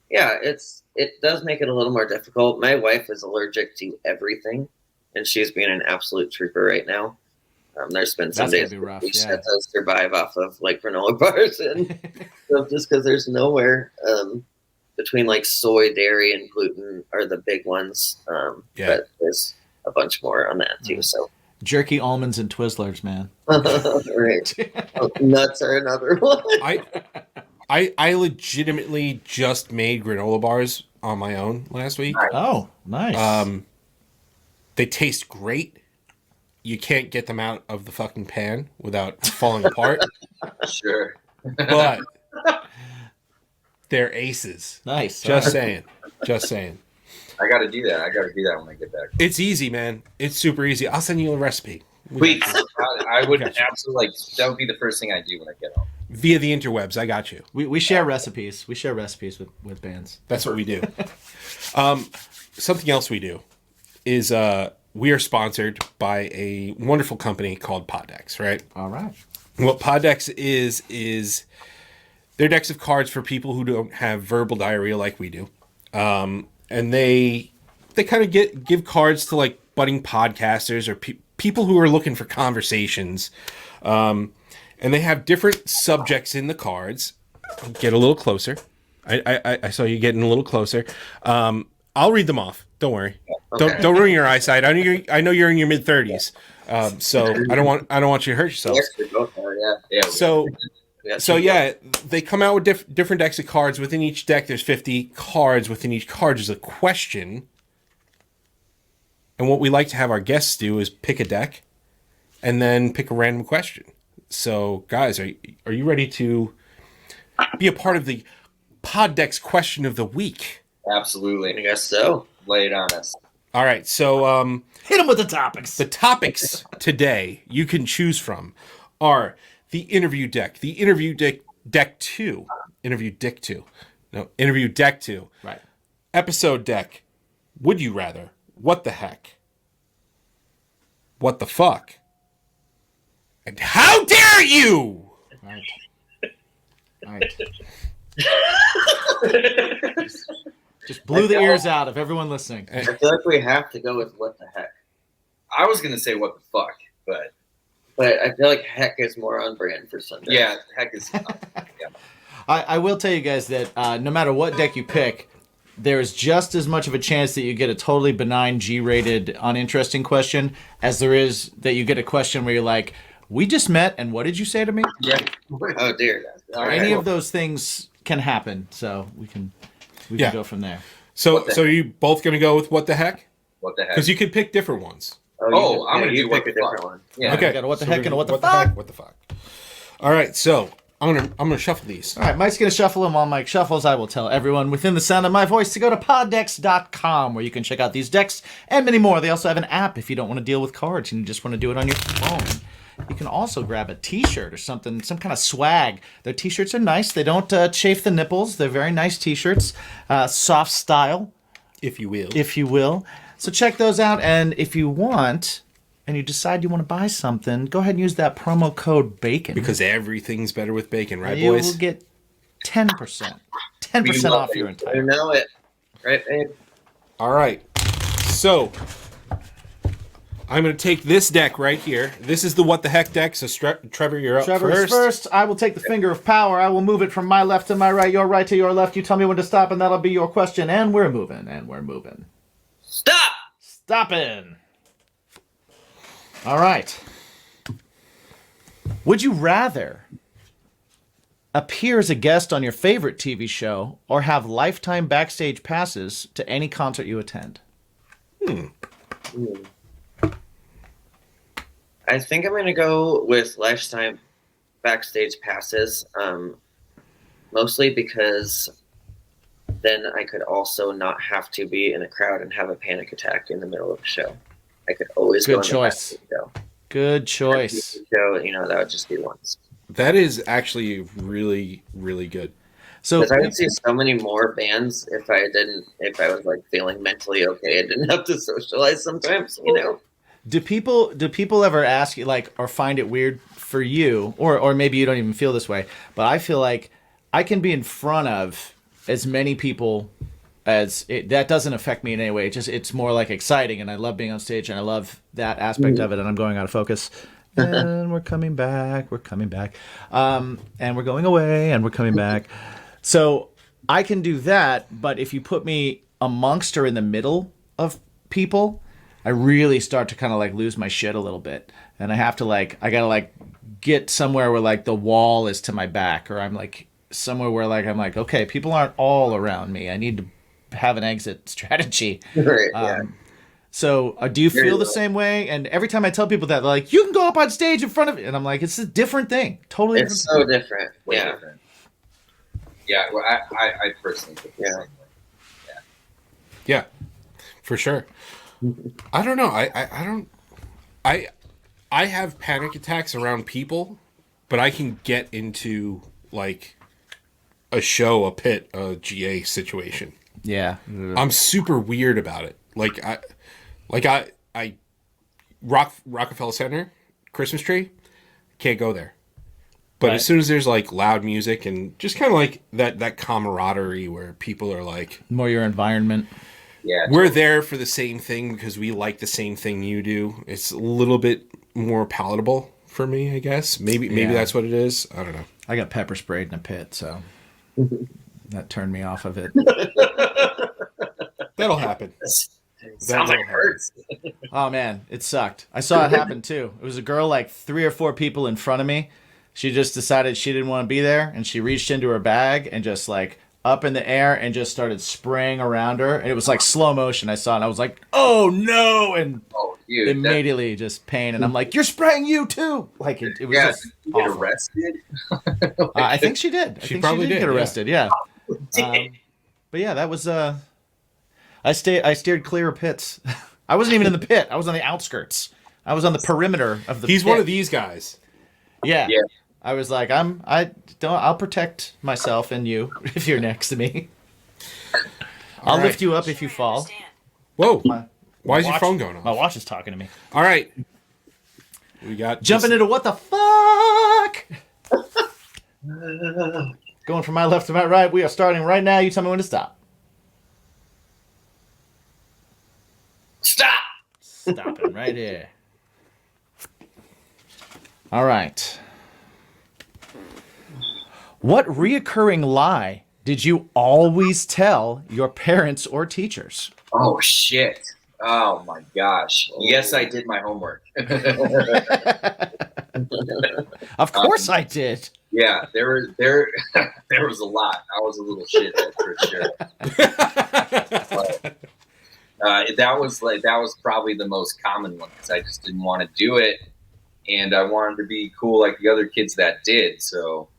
yeah, it does make it a little more difficult. My wife is allergic to everything, and she's being an absolute trooper right now. There's been some days where we just have to survive off of like granola bars and stuff, just because there's nowhere between like soy, dairy, and gluten are the big ones. But there's a bunch more on that too. So jerky, almonds, and Twizzlers, man. Right. Nuts are another one. I legitimately just made granola bars on my own last week. Oh, nice. They taste great. You can't get them out of the fucking pan without falling apart. Sure. But they're aces. Nice. Just saying. I got to do that. When I get back. It's easy, man. It's super easy. I'll send you a recipe. Please. I would absolutely that would be the first thing I do when I get home. Via the interwebs, I got you. We share recipes. We share recipes with bands. That's what we do. Something else we do is we are sponsored by a wonderful company called Poddex, right? All right. What Poddex is they're decks of cards for people who don't have verbal diarrhea like we do. And they kind of give cards to like budding podcasters or people who are looking for conversations. And they have different subjects in the cards. Get a little closer. I saw you getting a little closer. I'll read them off. Don't worry. Okay. Don't ruin your eyesight. I know you're in your mid-30s. So I don't want you to hurt yourself. So they come out with different decks of cards. Within each deck, there's 50 cards. Within each card is a question. And what we like to have our guests do is pick a deck and then pick a random question. So, guys, are you ready to be a part of the Poddex question of the week? Absolutely. I guess so. Lay it on us. All right, so Hit them with the topics. the topics today you can choose from are the interview deck, deck 2, interview deck 2, Right. episode deck, would you rather, what the heck, what the fuck, and how dare you? Right. Right. Just blew the ears out of everyone listening. I feel like we have to go with what the heck. I was gonna say what the fuck, but I feel like heck is more on brand for Sundressed. yeah, heck is. I will tell you guys that no matter what deck you pick, there's just as much of a chance that you get a totally benign G-rated uninteresting question as there is that you get a question where you're like, we just met and what did you say to me? Yeah. Oh dear. All right. Any of those things can happen, so we can go from there. So are you both going to go with what the heck? What the heck? Because you could pick different ones. Oh, I'm gonna you do pick what a the fuck. different one. Yeah. Okay. Got a what the heck and a what the fuck? What the fuck? All right, so I'm gonna shuffle these. All right, Mike's going to shuffle them while Mike shuffles. I will tell everyone within the sound of my voice to go to poddex.com where you can check out these decks and many more. They also have an app if you don't want to deal with cards and you just want to do it on your phone. You can also grab a t-shirt or something, some kind of swag. Their t-shirts are nice. They don't chafe the nipples. They're very nice t-shirts. Soft style, If you will. if you will. So check those out. And if you want and you decide you want to buy something, go ahead and use that promo code BACON. Because everything's better with bacon, right, you boys? will get 10%. 10% off your entire. You know it, right, babe? All right. So I'm going to take this deck right here. This is the what the heck deck. So Trevor, you're up Trevor's first. I will take the finger of power. I will move it from my left to my right, your right to your left. You tell me when to stop, and that'll be your question. And we're moving. Stop! Stopping. All right. Would you rather appear as a guest on your favorite TV show or have lifetime backstage passes to any concert you attend? I think I'm gonna go with lifetime backstage passes, mostly because then I could also not have to be in a crowd and have a panic attack in the middle of a show. I could always go Good in choice. the backstage show. Good choice. Show, that would just be once. That is actually really, really good. So Because I would see so many more bands if I was like feeling mentally okay. I didn't have to socialize sometimes, Do people ever ask you or find it weird for you, or maybe you don't even feel this way, but I feel like I can be in front of as many people as that doesn't affect me in any way. It's more like exciting, and I love being on stage, and I love that aspect of it. And I'm going out of focus, and we're coming back, and we're going away, and we're coming back. So I can do that, but if you put me amongst or in the middle of people, I really start to kind of lose my shit a little bit. And I have to I gotta get somewhere where the wall is to my back, or I'm somewhere where I'm okay, people aren't all around me. I need to have an exit strategy. Right, yeah. So do you feel the same way? And every time I tell people that, they're like, you can go up on stage in front of it. And I'm like, it's a different thing. Totally different. It's so different. Way Yeah. different. Yeah, well, I personally think the same way. Yeah, for sure. I don't know. I have panic attacks around people, but I can get into a show, a pit, a GA situation. Yeah. I'm super weird about it. I Rockefeller Center, Christmas tree, can't go there. But Right. as soon as there's loud music and just kind of that camaraderie where people are More your environment. Yeah, we're there for the same thing because we like the same thing you do. It's a little bit more palatable for me, I guess. Maybe Yeah. that's what it is. I don't know. I got pepper sprayed in a pit, so that turned me off of it. That'll happen. sounds like it hurts. Oh man, it sucked. I saw it happen too. It was a girl 3 or 4 people in front of me. She just decided she didn't want to be there, and she reached into her bag and just up in the air and just started spraying around her. And it was slow motion. I saw it and I was like, oh no! And Oh, dude, immediately just pain. And I'm like, you're spraying you too! It was just you get awful. arrested. I think she did. She probably she did did, get yeah. arrested, yeah. But yeah, that was I steered clear of pits. I wasn't even in the pit. I was on the outskirts. I was on the perimeter of the He's pit. one of these guys. Yeah. Yeah. I was like, I'll protect myself and you if you're next to me. I'll right. lift you up if you fall. Whoa. Why is your watch- phone going off? My watch is talking to me. All right. We got Jumping into what the fuck? Going from my left to my right. We are starting right now. You tell me when to stop. Stop. Stopping right here. All right. What reoccurring lie did you always tell your parents or teachers? Oh shit. Oh my gosh. Yes, I did my homework. Of course I did. Yeah, there was a lot. I was a little shit for sure. But, that was probably the most common one because I just didn't want to do it, and I wanted to be cool like the other kids that did. So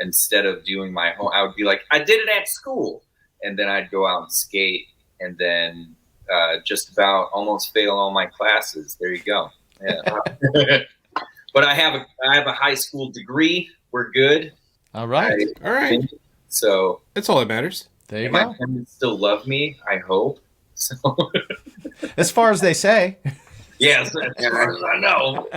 instead of doing my home, I would be like, I did it at school, and then I'd go out and skate, and then just about almost fail all my classes. There you go. Yeah. But I have a high school degree. We're good. All right. All right. So That's all that matters. There you my go. parents still love me. I hope. So As far as they say. yes, as far as I know.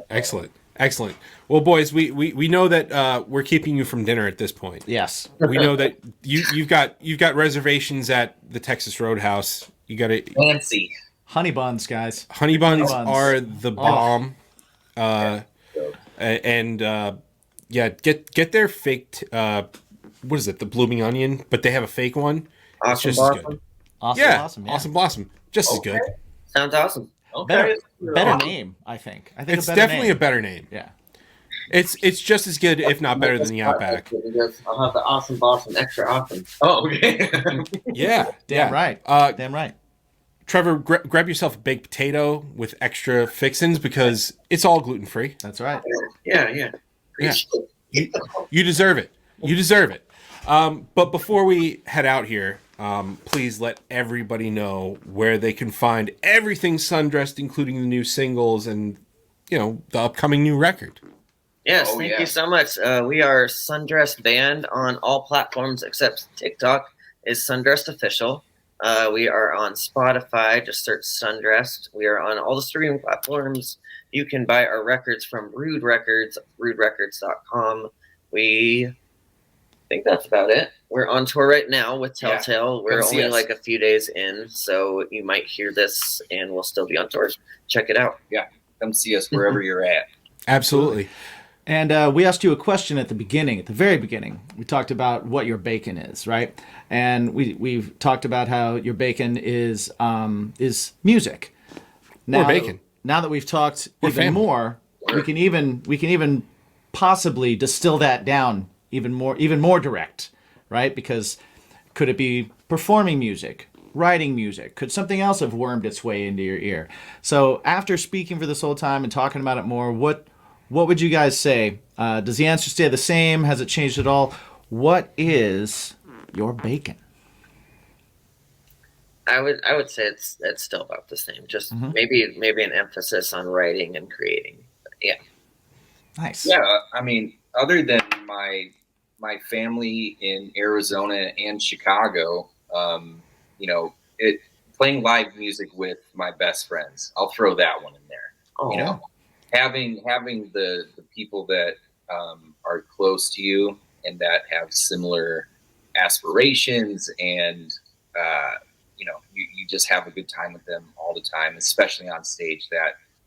Excellent. Excellent. Well, boys, we know that we're keeping you from dinner at this point. Yes. We know that you've got reservations at the Texas Roadhouse. You got to Fancy. Honey buns, guys. honey buns buns. are the bomb. Get their faked. What is it? The blooming onion, but they have a fake one. It's Awesome just as Blossom. good. Awesome, Yeah, awesome. awesome blossom, just as good. Sounds awesome. Okay. Better name, I think. I think It's a better definitely name. a better name. Yeah. It's just as good, if not better, than the Outback. I'll have the Awesome Blossom extra often. Oh, okay. Yeah, Damn yeah. right. Uh, Damn right. Trevor, grab yourself a baked potato with extra fixins because it's all gluten free. That's right. Yeah. Yeah. You deserve it. You deserve it. But before we head out here, please let everybody know where they can find everything Sundressed, including the new singles and, the upcoming new record. Yes, Oh, thank yeah. you so much. We are Sundressed Band on all platforms except TikTok is Sundressed Official. We are on Spotify. Just search Sundressed. We are on all the streaming platforms. You can buy our records from Rude Records, ruderecords.com. I think that's about it. We're on tour right now with Telltale. Yeah. We're Come see only us. like a few days in, so you might hear this and we'll still be on tour. Check it out. Come see us wherever you're at. Absolutely. And we asked you a question at the very beginning. We talked about what your bacon is, right? And we've talked about how your bacon is music. Or bacon. Now that we've talked Or even family. more, we can even possibly distill that down even more direct, right? Because could it be performing music, writing music? Could something else have wormed its way into your ear? So after speaking for this whole time and talking about it more, what would you guys say? Does the answer stay the same? Has it changed at all? What is your bacon? I would say it's still about the same. Just maybe an emphasis on writing and creating. But yeah. Nice. Yeah, I mean, other than my family in Arizona and Chicago, playing live music with my best friends. I'll throw that one in there. Oh, Having the people that are close to you and that have similar aspirations and you just have a good time with them all the time, especially on stage.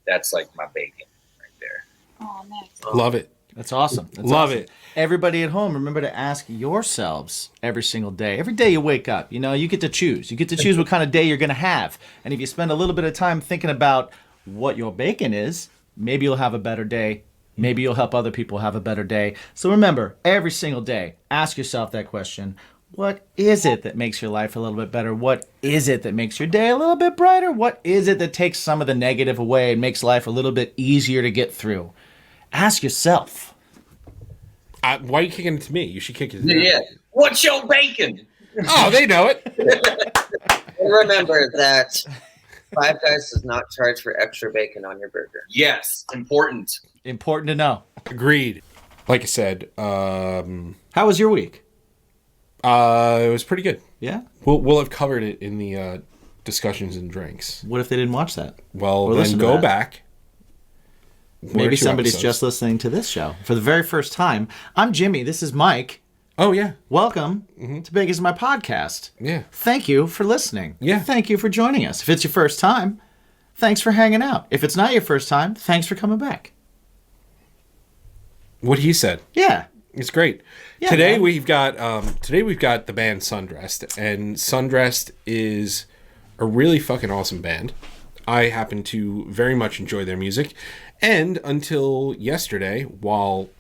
That's like my bacon right there. Oh, nice. Love it. That's awesome. That's Love awesome. it. Everybody at home, remember to ask yourselves every single day. Every day you wake up, you get to choose. You get to choose what kind of day you're going to have. And if you spend a little bit of time thinking about what your bacon is, maybe you'll have a better day. Maybe you'll help other people have a better day. So remember, every single day, ask yourself that question. What is it that makes your life a little bit better? What is it that makes your day a little bit brighter? What is it that takes some of the negative away and makes life a little bit easier to get through? Ask yourself. Why are you kicking it to me? You should kick it to them. Yeah, What's your bacon? Oh, they know it. And remember that Five Guys does not charge for extra bacon on your burger. Yes, important. Important to know. Agreed. Like I said, How was your week? it was pretty good. Yeah? We'll have covered it in the discussions and drinks. What if they didn't watch that? Well, Or then listen to go that? back. Maybe somebody's just listening to this show for the very first time. I'm Jimmy. This is Mike. Oh, yeah. Welcome to Big Is My Podcast. Yeah. Thank you for listening. Yeah. Thank you for joining us. If it's your first time, thanks for hanging out. If it's not your first time, thanks for coming back. What he said. Yeah. It's great. Yeah, today man. we've got the band Sundressed, and Sundressed is a really fucking awesome band. I happen to very much enjoy their music, and until yesterday, while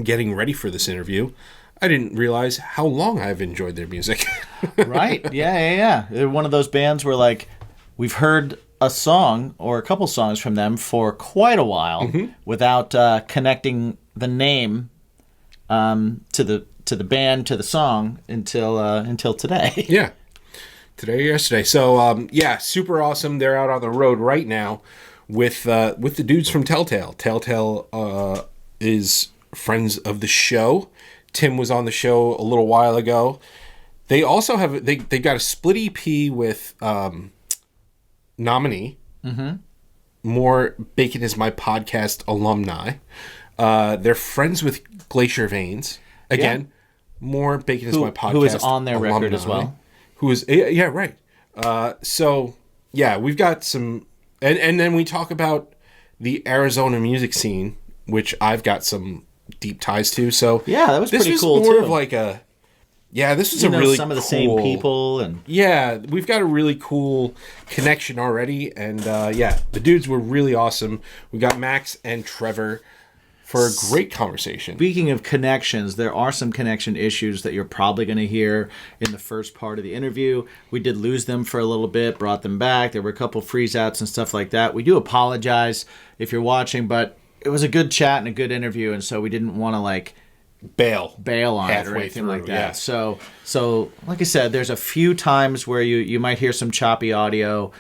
getting ready for this interview, I didn't realize how long I've enjoyed their music. Right. Yeah. They're one of those bands where, like, we've heard a song or a couple songs from them for quite a while without connecting the name to the band, to the song until today. Yeah. Today or yesterday. So, yeah, super awesome. They're out on the road right now with the dudes from Telltale. Telltale is friends of the show. Tim was on the show a little while ago. They also have they got a split EP with Nominee. More Bacon Is My Podcast alumni. They're friends with Glacier Veins. Again, more Bacon Is My Podcast who is on their alumni. record as well. Who is, yeah, right. So, yeah, we've got some, and then we talk about the Arizona music scene, which I've got some deep ties to. So, Yeah, that was this pretty was cool, more too. of like a, yeah, this was You a know, really some of the cool, same people and yeah, we've got a really cool connection already, and yeah, the dudes were really awesome. We got Max and Trevor for a great conversation. Speaking of connections, there are some connection issues that you're probably going to hear in the first part of the interview. We did lose them for a little bit, brought them back. There were a couple freeze outs and stuff like that. We do apologize if you're watching, but it was a good chat and a good interview, and so we didn't want to like bail on it or halfway anything through, like that. yeah. So like I said, there's a few times where you might hear some choppy audio.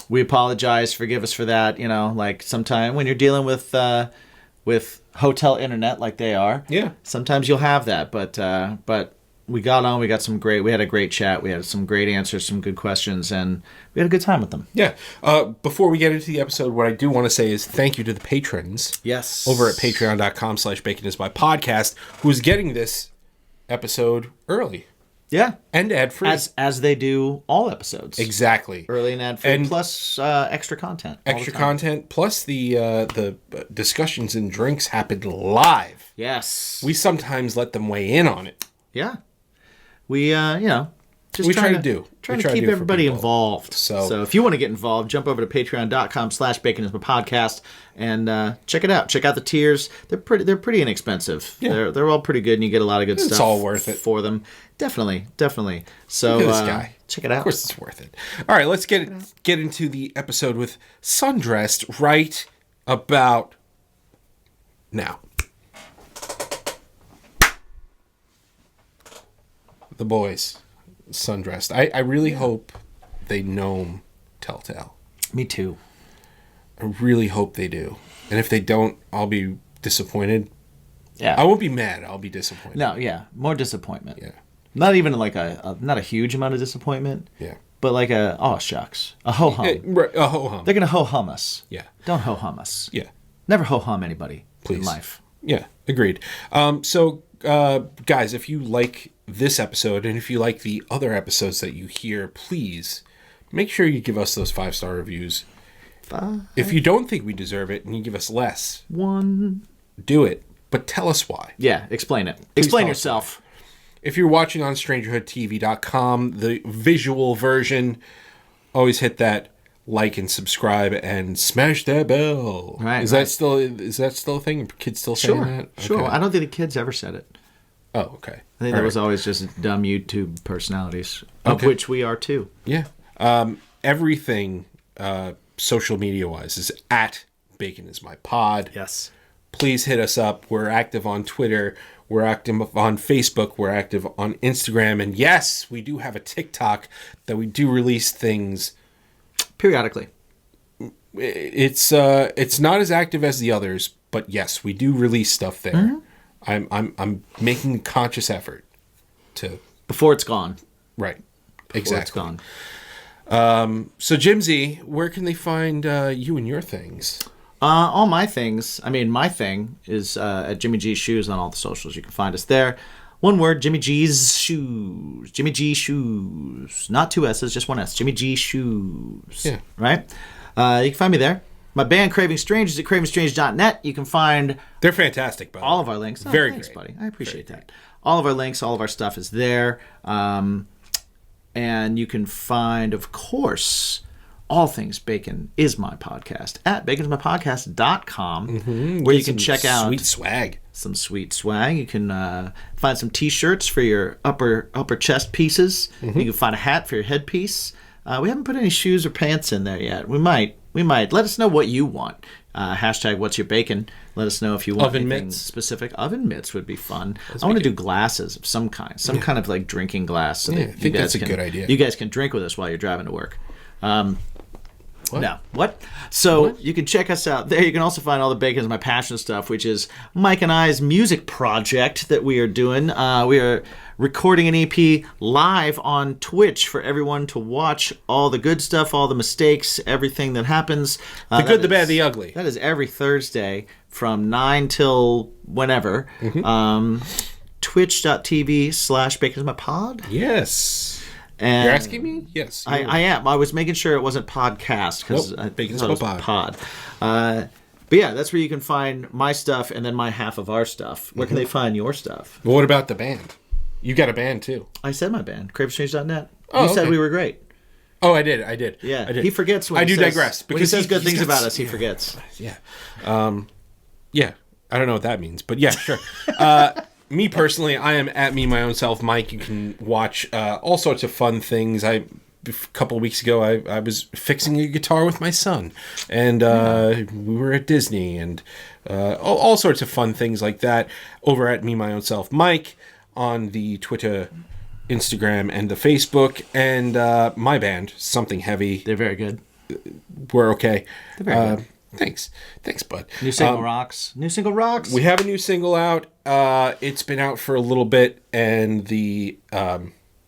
We apologize. Forgive us for that. You know, like sometime when you're dealing with hotel internet like they are, Yeah. sometimes you'll have that. But we got on. We had a great chat. We had some great answers, some good questions, and we had a good time with them. Yeah. Before we get into the episode, what I do want to say is thank you to the patrons. Yes. Over at patreon.com/baconismypodcast, who's getting this episode early Yeah. and ad-free. As they do all episodes. Exactly. Early and ad-free, And plus extra content. all the Extra time. content, plus the discussions and drinks happen live. Yes. We sometimes let them weigh in on it. Yeah. We, just We trying try to do. Trying We to try to keep do for everybody people. involved. So if you want to get involved, jump over to patreon.com/baconismapodcast and check it out. Check out the tiers. They're pretty inexpensive. Yeah. They're all pretty good, and you get a lot of good stuff. It's all worth it. for them. Definitely. So Look at this guy. check it out. Of course it's worth it. All right, let's get into the episode with Sundressed right about now. The boys, Sundressed. I really hope they gnome Telltale. Me too. I really hope they do. And if they don't, I'll be disappointed. Yeah. I won't be mad. I'll be disappointed. No, yeah. More disappointment. Yeah. Not even like not a huge amount of disappointment. Yeah. But like oh shucks. A ho-hum. A ho-hum. They're going to ho-hum us. Yeah. Don't ho-hum us. Yeah. Never ho-hum anybody Please. in life. Yeah, agreed. So, guys, if you like this episode and if you like the other episodes that you hear, please make sure you give us those 5-star reviews. If you don't think we deserve it and you give us less, do it. But tell us why. Yeah, explain it. Please Explain tell us yourself. If you're watching on StrangerhoodTV.com, the visual version, always hit that like and subscribe and smash that bell. Right, Is that still a thing? Are kids still saying that? Sure. Okay. I don't think the kids ever said it. Oh, okay. I think that was always just dumb YouTube personalities, of Okay. which we are too. Yeah. Everything social media wise is at Bacon Is My Pod. Yes. Please hit us up. We're active on Twitter. We're active on Facebook. We're active on Instagram. And yes, we do have a TikTok that we do release things periodically. It's not as active as the others, but yes, we do release stuff there. I'm making a conscious effort to before it's gone. Right. Before exactly. It's gone. So Jimsy, where can they find you and your things? All my things. I mean, my thing is at Jimmy G's Shoes on all the socials. You can find us there. One word, Jimmy G's Shoes. Jimmy G Shoes. Not two S's, just one S. Jimmy G Shoes. Yeah. Right? You can find me there. My band Craving Strange is at cravingstrange.net. You can find... They're fantastic, buddy. All of our links. Very thanks, great. buddy. I appreciate that. All of our links, all of our stuff is there. And you can find, of course, all things Bacon is My Podcast at baconsmypodcast.com, where you can check out sweet swag. Some sweet swag. You can find some T-shirts for your upper chest pieces. You can find a hat for your headpiece. We haven't put any shoes or pants in there yet. We might. Let us know what you want. Hashtag what's your bacon. Let us know if you want oven anything mitts. Specific. Oven mitts would be fun. I want to do glasses of some kind. Some kind of like drinking glass. So Yeah, that I think that's a good idea. You guys can drink with us while you're driving to work. No. What? So you can check us out there. You can also find all the Bacon's My Passion stuff, which is Mike and I's music project that we are doing. We are recording an EP live on Twitch for everyone to watch all the good stuff, all the mistakes, everything that happens. The good, the bad, the ugly. That is every Thursday from 9 till whenever. Twitch.tv/BaconsMyPod. Yes. And You're asking me? Yes. I am. I was making sure it wasn't podcast because I Bacon's thought it was pod. But yeah, that's where you can find my stuff and then my half of our stuff. Where can they find your stuff? Well, what about the band? You got a band too. I said my band, cravestrange.net. Oh, You said okay. we were great. Oh, I did. Yeah, I did. he forgets when I he do says, digress. When he says good he's things got- about us, he forgets. Yeah. Yeah. I don't know what that means, but yeah, sure. Me personally, I am at me my own self, Mike. You can watch all sorts of fun things. A couple of weeks ago, I was fixing a guitar with my son, and we were at Disney, and all sorts of fun things like that over at me my own self, Mike, on the Twitter, Instagram, and the Facebook, and my band, Something Heavy. They're very good. We're okay. They're very good. Thanks, bud. New single rocks. New single rocks. We have a new single out. It's been out for a little bit, and the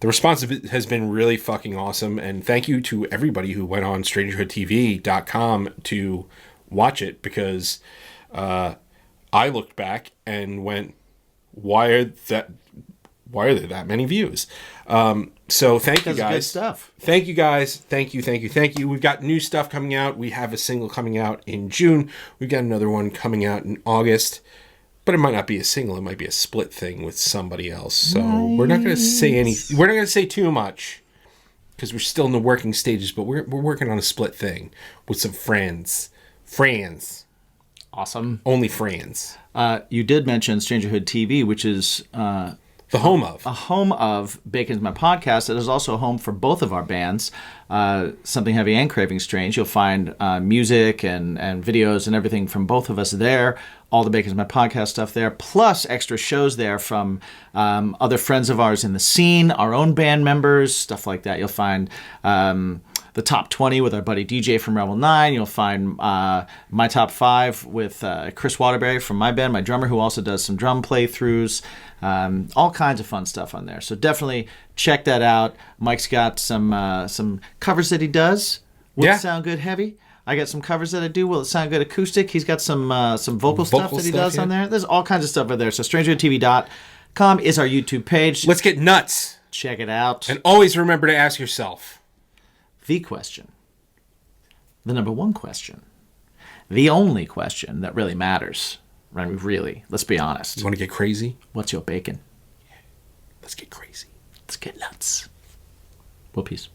response of it has been really fucking awesome. And thank you to everybody who went on StrangerhoodTV.com to watch it, because I looked back and went, "Why are there that many views?" So thank you guys. Good stuff. Thank you guys. Thank you. We've got new stuff coming out. We have a single coming out in June. We've got another one coming out in August. But it might not be a single. It might be a split thing with somebody else. So we're not going to say anything. We're not going to say too much, because we're still in the working stages. But we're working on a split thing with some friends. Awesome. Only friends. You did mention Strangerhood TV, which is The home of. a home of Bacon's My Podcast. It is also a home for both of our bands, Something Heavy and Craving Strange. You'll find music and videos and everything from both of us there. All the Bacon's My Podcast stuff there, plus extra shows there from other friends of ours in the scene, our own band members, stuff like that. You'll find the top 20 with our buddy DJ from Rebel 9. You'll find my top 5 with Chris Waterbury from my band, my drummer, who also does some drum playthroughs. All kinds of fun stuff on there. So definitely check that out. Mike's got some covers that he does. Will it sound good heavy? I got some covers that I do. Will it sound good acoustic? He's got some vocal stuff that he does on there. There's all kinds of stuff over there. So StrangerTV.com is our YouTube page. Let's get nuts. Check it out. And always remember to ask yourself the question. The number one question. The only question that really matters. Right? Really. Let's be honest. You want to get crazy? What's your bacon? Let's get crazy. Let's get nuts. Well, peace.